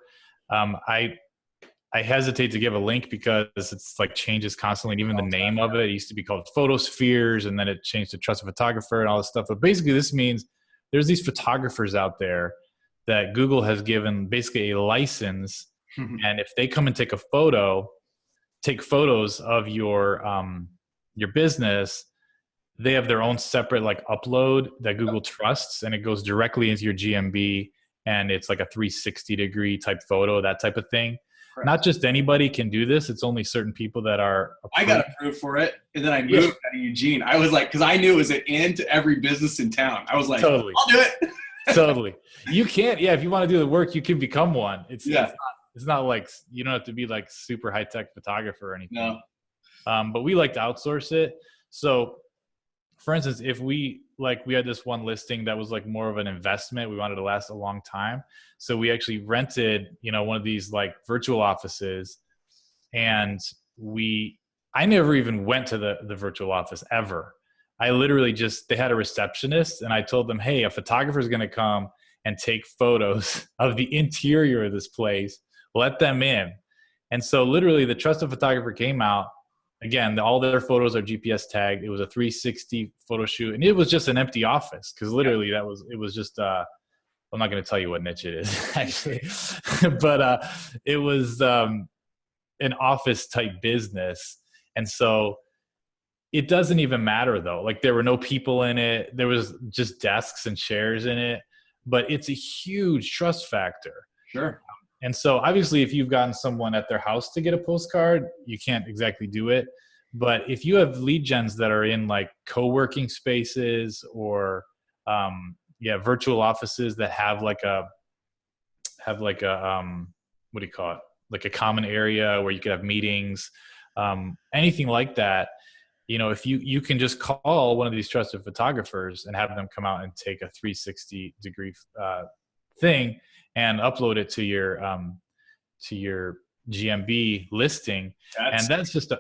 I hesitate to give a link because it's changes constantly. And even the name of it used to be called Photospheres, and then it changed to Trusted Photographer and all this stuff. But basically this means there's these photographers out there that Google has given basically a license. And if they come and take photos of your business, they have their own separate upload that Google trusts, and it goes directly into your GMB, and it's like a 360-degree type photo, that type of thing. Correct. Not just anybody can do this. It's only certain people that are approved. I got approved for it, and then I moved out of Eugene. I was like, because I knew it was an end to every business in town. I was like, totally. I'll do it. Totally. You can't. Yeah, if you want to do the work, you can become one. It's not like you don't have to be super high-tech photographer or anything. No. But we like to outsource it. So, for instance, if we had this one listing that was more of an investment, we wanted to last a long time. So we actually rented, one of these virtual offices, and I never even went to the virtual office ever. I literally they had a receptionist, and I told them, hey, a photographer is going to come and take photos of the interior of this place. Let them in. And so literally the trusted photographer came out. Again, all their photos are GPS tagged. It was a 360 photo shoot, and it was just an empty office, because literally it was just I'm not going to tell you what niche it is actually, but it was an office type business. And so it doesn't even matter though. There were no people in it. There was just desks and chairs in it, but it's a huge trust factor. Sure. And so obviously if you've gotten someone at their house to get a postcard, you can't exactly do it. But if you have lead gens that are in co-working spaces or virtual offices that have have like a what do you call it? Like a common area where you could have meetings, anything like that. You know, if you can just call one of these trusted photographers and have them come out and take a 360 degree thing and upload it to your GMB listing. And that's just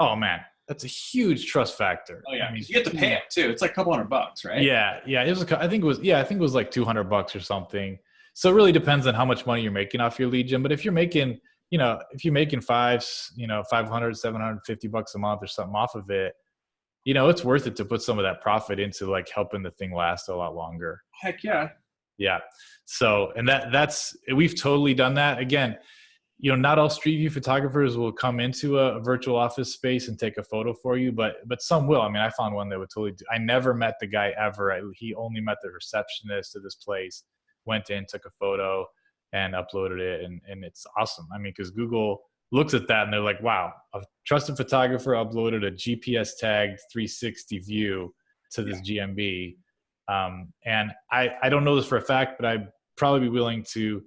oh man, that's a huge trust factor. Oh yeah, I mean, you have to pay it too. It's like a couple $100, right? Yeah. It was, I think it was like $200 or something. So it really depends on how much money you're making off your lead gen. But if you're making, if you're making $500, $750 a month or something off of it, it's worth it to put some of that profit into like helping the thing last a lot longer. Heck yeah. Yeah. So, and that's, we've totally done that. Again, not all Street View photographers will come into a virtual office space and take a photo for you, but some will. I mean, I found one that would totally I never met the guy ever. He only met the receptionist of this place, went in, took a photo and uploaded it. And it's awesome. I mean, because Google looks at that and they're like, wow, a trusted photographer uploaded a GPS tagged 360 view to this GMB. And I don't know this for a fact, but I'd probably be willing to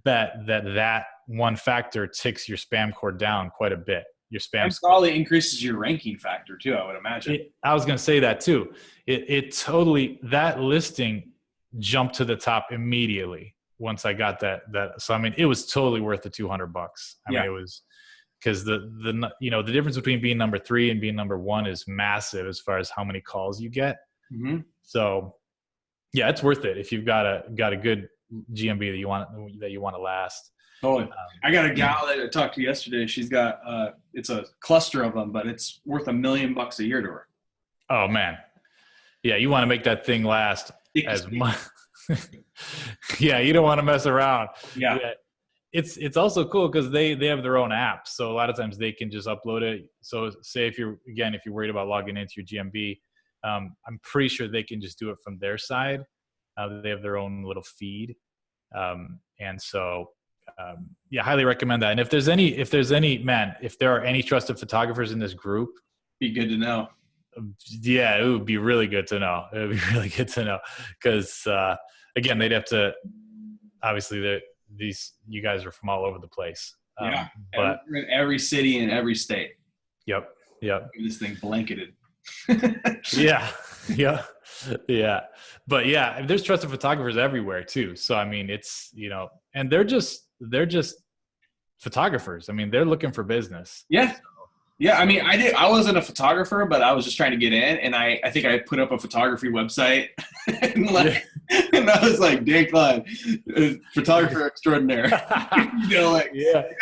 bet that one factor ticks your spam score down quite a bit. Your spam probably increases your ranking factor too, I would imagine. I was going to say that too. It totally, that listing jumped to the top immediately once I got that. So, I mean, it was totally worth the $200. I mean, it was, because the difference between being number 3 and being number 1 is massive as far as how many calls you get. Mm-hmm. So yeah, it's worth it if you've got a good GMB that you want to last. Totally. I got a gal that I talked to yesterday. She's got it's a cluster of them, but it's worth $1 million a year to her. Oh man, yeah, you want to make that thing last as much. Yeah, you don't want to mess around. Yeah. It's also cool because they have their own app, so a lot of times they can just upload it. So say if you're worried about logging into your GMB, I'm pretty sure they can just do it from their side. They have their own little feed, and so highly recommend that. And if there are any trusted photographers in this group, be good to know. Yeah, it would be really good to know. It would be really good to know because again, they'd have to. Obviously, you guys are from all over the place. But in every city and every state. Yep. This thing blanketed. Yeah. But yeah, there's trusted photographers everywhere too. So I mean, it's and they're just photographers. I mean, they're looking for business. Yeah. Yeah, I mean, I wasn't a photographer, but I was just trying to get in, and I think I put up a photography website, and I was like, Dan Klein, photographer extraordinaire. You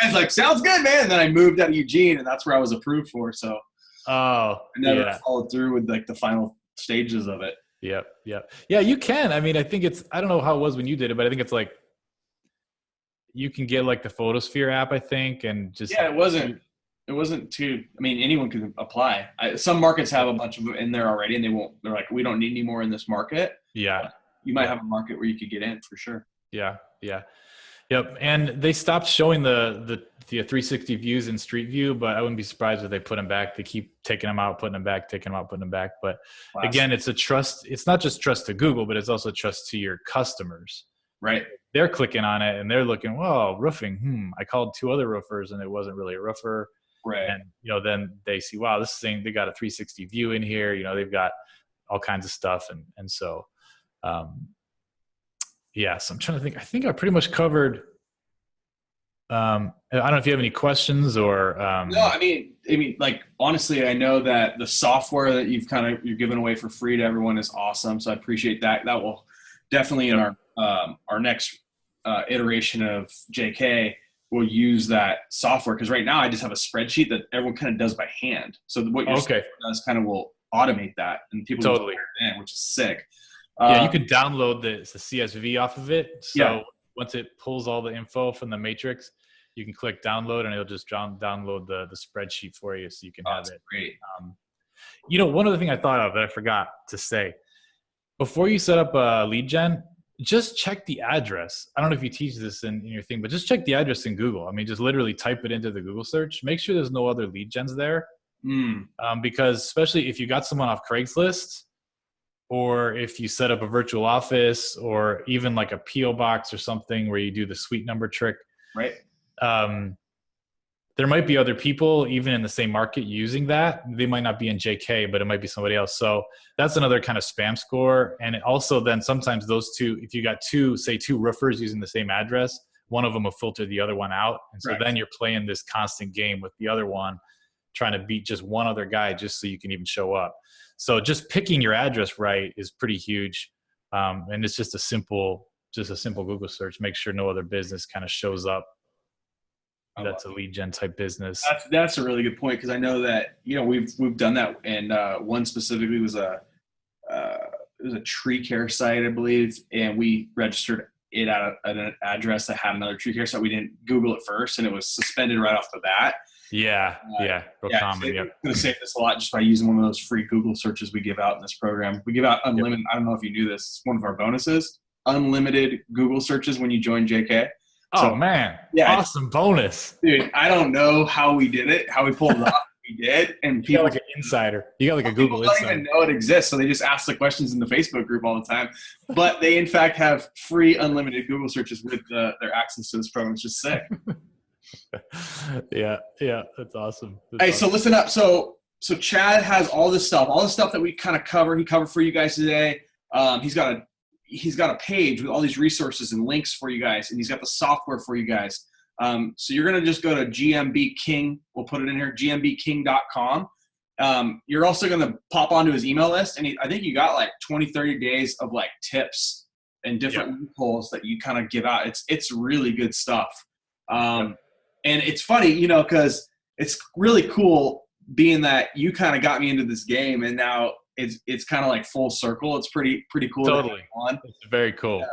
guys sounds good, man. And then I moved out of Eugene, and that's where I was approved for. So, I never followed through with the final stages of it. Yep. Yeah, you can. I mean, I think I don't know how it was when you did it, but I think it's you can get the Photosphere app, I think, and just It wasn't too. I mean, anyone can apply. Some markets have a bunch of them in there already, and they're like, we don't need any more in this market. Yeah, you might have a market where you could get in for sure. Yeah. Yep. And they stopped showing the 360 views in Street View, but I wouldn't be surprised if they put them back. They keep taking them out, putting them back, taking them out, putting them back. But again, it's a trust. It's not just trust to Google, but it's also trust to your customers. Right. They're clicking on it and they're looking, well, roofing. I called 2 other roofers and it wasn't really a roofer. Right. And, then they see, wow, this thing, they got a 360 view in here, they've got all kinds of stuff. And so, so I'm trying to think, I think I pretty much covered, I don't know if you have any questions or, No, I mean, honestly, I know that the software that you're giving away for free to everyone is awesome. So I appreciate that. That will definitely in our next iteration of JK, we'll use that software, because right now I just have a spreadsheet that everyone kind of does by hand. So what your software does kind of will automate that, and people totally in, which is sick. You can download the CSV off of it. So once it pulls all the info from the matrix, you can click download and it'll just download the spreadsheet for you, so you can have it. Great. One other thing I thought of that I forgot to say, before you set up a lead gen, just check the address. I don't know if you teach this in your thing, but just check the address in Google. I mean, just literally type it into the Google search. Make sure there's no other lead gens there. Because especially if you got someone off Craigslist or if you set up a virtual office, or even like a PO box or something where you do the suite number trick. Right. There might be other people even in the same market using that. They might not be in JK, but it might be somebody else. So that's another kind of spam score. And it also then sometimes those two, if you got two roofers using the same address, one of them will filter the other one out. And so then you're playing this constant game with the other one, trying to beat just one other guy just so you can even show up. So just picking your address right is pretty huge. And it's just a simple Google search. Make sure no other business kind of shows up. That's a lead gen type business. That's a really good point, because I know that, you know, we've done that, and one specifically was it was a tree care site, I believe, and we registered it at an address that had another tree care site. We didn't Google it first, and it was suspended right off the bat. Yeah, real common. I'm going to save this a lot just by using one of those free Google searches we give out in this program. We give out unlimited. Yep. I don't know if you knew this. It's one of our bonuses. Unlimited Google searches when you join JK. So, oh man, awesome bonus, dude! I don't know how we did it, how we pulled it off. We did, and people got like an insider. You got like a Google insider. Don't even know it exists, so they just ask the questions in the Facebook group all the time. But they, in fact, have free unlimited Google searches with their access to this program. It's just sick. yeah, that's awesome. So listen up. So Chad has all this stuff that we kind of cover. He covered for you guys today. He's got a page with all these resources and links for you guys, and he's got the software for you guys. So you're going to just go to GMB King. We'll put it in here, gmbking.com. You're also going to pop onto his email list, and I think you got like 20, 30 days of like tips and different loopholes that you kind of give out. It's really good stuff. And it's funny, you know, because it's really cool being that you kind of got me into this game, and now it's kind of like full circle. It's pretty cool. Totally. It's very cool.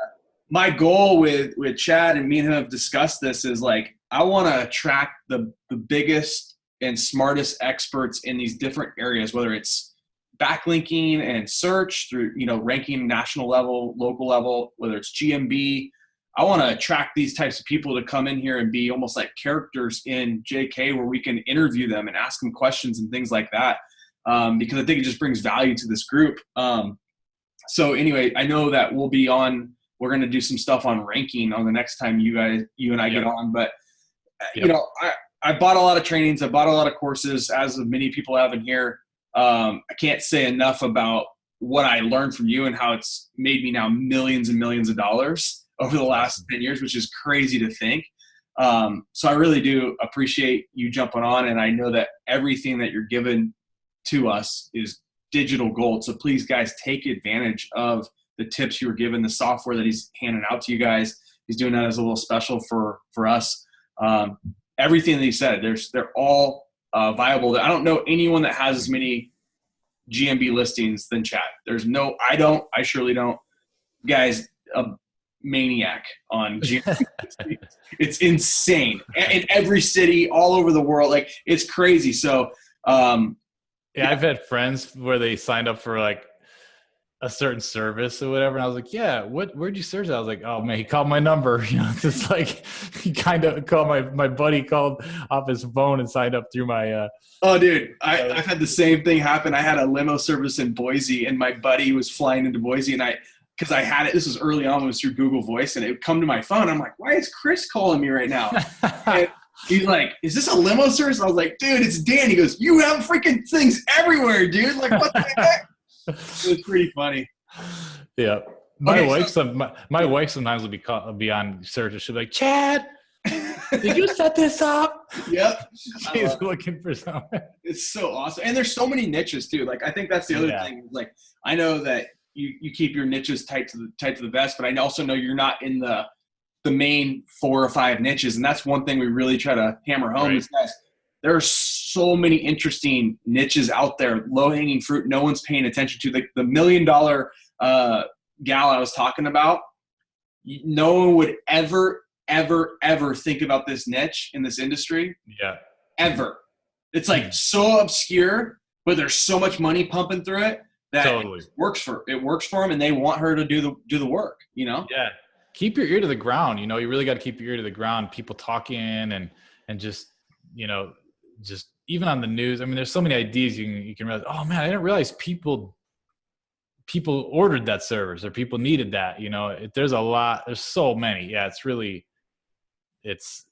My goal with Chad, and me and him have discussed this, is like, I want to attract the biggest and smartest experts in these different areas, whether it's backlinking and search through, you know, ranking national level, local level, whether it's GMB. I want to attract these types of people to come in here and be almost like characters in JK, where we can interview them and ask them questions and things like that. Because I think it just brings value to this group. So anyway, I know that we're going to do some stuff on ranking on the next time you and I get on. But, you know, I bought a lot of trainings. I bought a lot of courses, as many people have in here. I can't say enough about what I learned from you and how it's made me now millions and millions of dollars over the last 10 years, which is crazy to think. So I really do appreciate you jumping on. And I know that everything that you're given to us is digital gold. So please, guys, take advantage of the tips you were given, the software that he's handing out to you guys. He's doing that as a little special for us. Everything that he said, they're all viable. I don't know anyone that has as many GMB listings than Chad. I surely don't. Guys, a maniac on GMB listings. It's insane. In every city, all over the world. Like, it's crazy. So, I've had friends where they signed up for like a certain service or whatever, and I was like, "Yeah, where'd you search that?" I was like, "Oh man, he called my number." You know, just like he kind of called my buddy called off his phone and signed up through my. Oh, dude, I've had the same thing happen. I had a limo service in Boise, and my buddy was flying into Boise, and because I had it. This was early on. It was through Google Voice, and it would come to my phone. I'm like, "Why is Chris calling me right now?" And he's like, "Is this a limo service?" I was like, "Dude, it's Dan." He goes, "You have freaking things everywhere, dude. Like, what the heck?" It was pretty funny. Yeah. My wife sometimes will be on search and she'll be like, "Chad, did you set this up?" Yep. She's looking for something. It's so awesome. And there's so many niches too. Like, I think that's the other thing. Like, I know that you keep your niches tight to the vest, but I also know you're not in the main 4 or 5 niches. And that's one thing we really try to hammer home is, guys, there are so many interesting niches out there, low-hanging fruit no one's paying attention to. The $1 million gal I was talking about, no one would ever think about this niche in this industry. Yeah. Ever. It's like so obscure, but there's so much money pumping through it that it works for them, and they want her to do the work, you know? Yeah. Keep your ear to the ground. You know, you really got to keep your ear to the ground. People talking and just, you know, just even on the news. I mean, there's so many ideas you can realize, oh man, I didn't realize people people ordered that service or people needed that. There's so many. Yeah,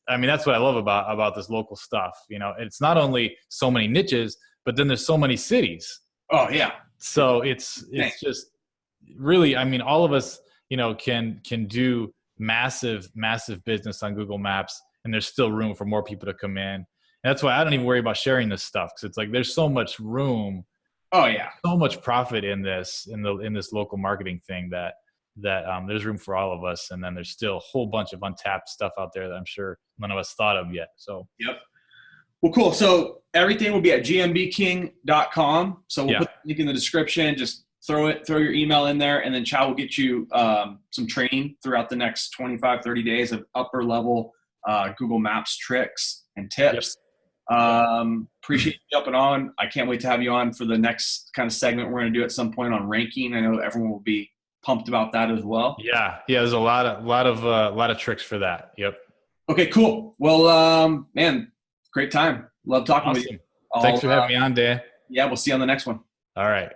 I mean, that's what I love about this local stuff. It's not only so many niches, but then there's so many cities. Oh yeah. So it's just really, I mean, all of us, can do massive business on Google Maps, and there's still room for more people to come in. And that's why I don't even worry about sharing this stuff, because it's like there's so much room. Oh yeah. So much profit in this local marketing thing that there's room for all of us. And then there's still a whole bunch of untapped stuff out there that I'm sure none of us thought of yet. So yep. Well, cool. So everything will be at gmbking.com. So we'll put the link in the description. Just throw your email in there, and then Chow will get you some training throughout the next 25, 30 days of upper level Google Maps tricks and tips. Yep. Appreciate you jumping on. I can't wait to have you on for the next kind of segment we're going to do at some point on ranking. I know everyone will be pumped about that as well. Yeah. There's a lot of tricks for that. Yep. Okay, cool. Well, man, great time. Love talking with you. Thanks for having me on, Dan. Yeah, we'll see you on the next one. All right.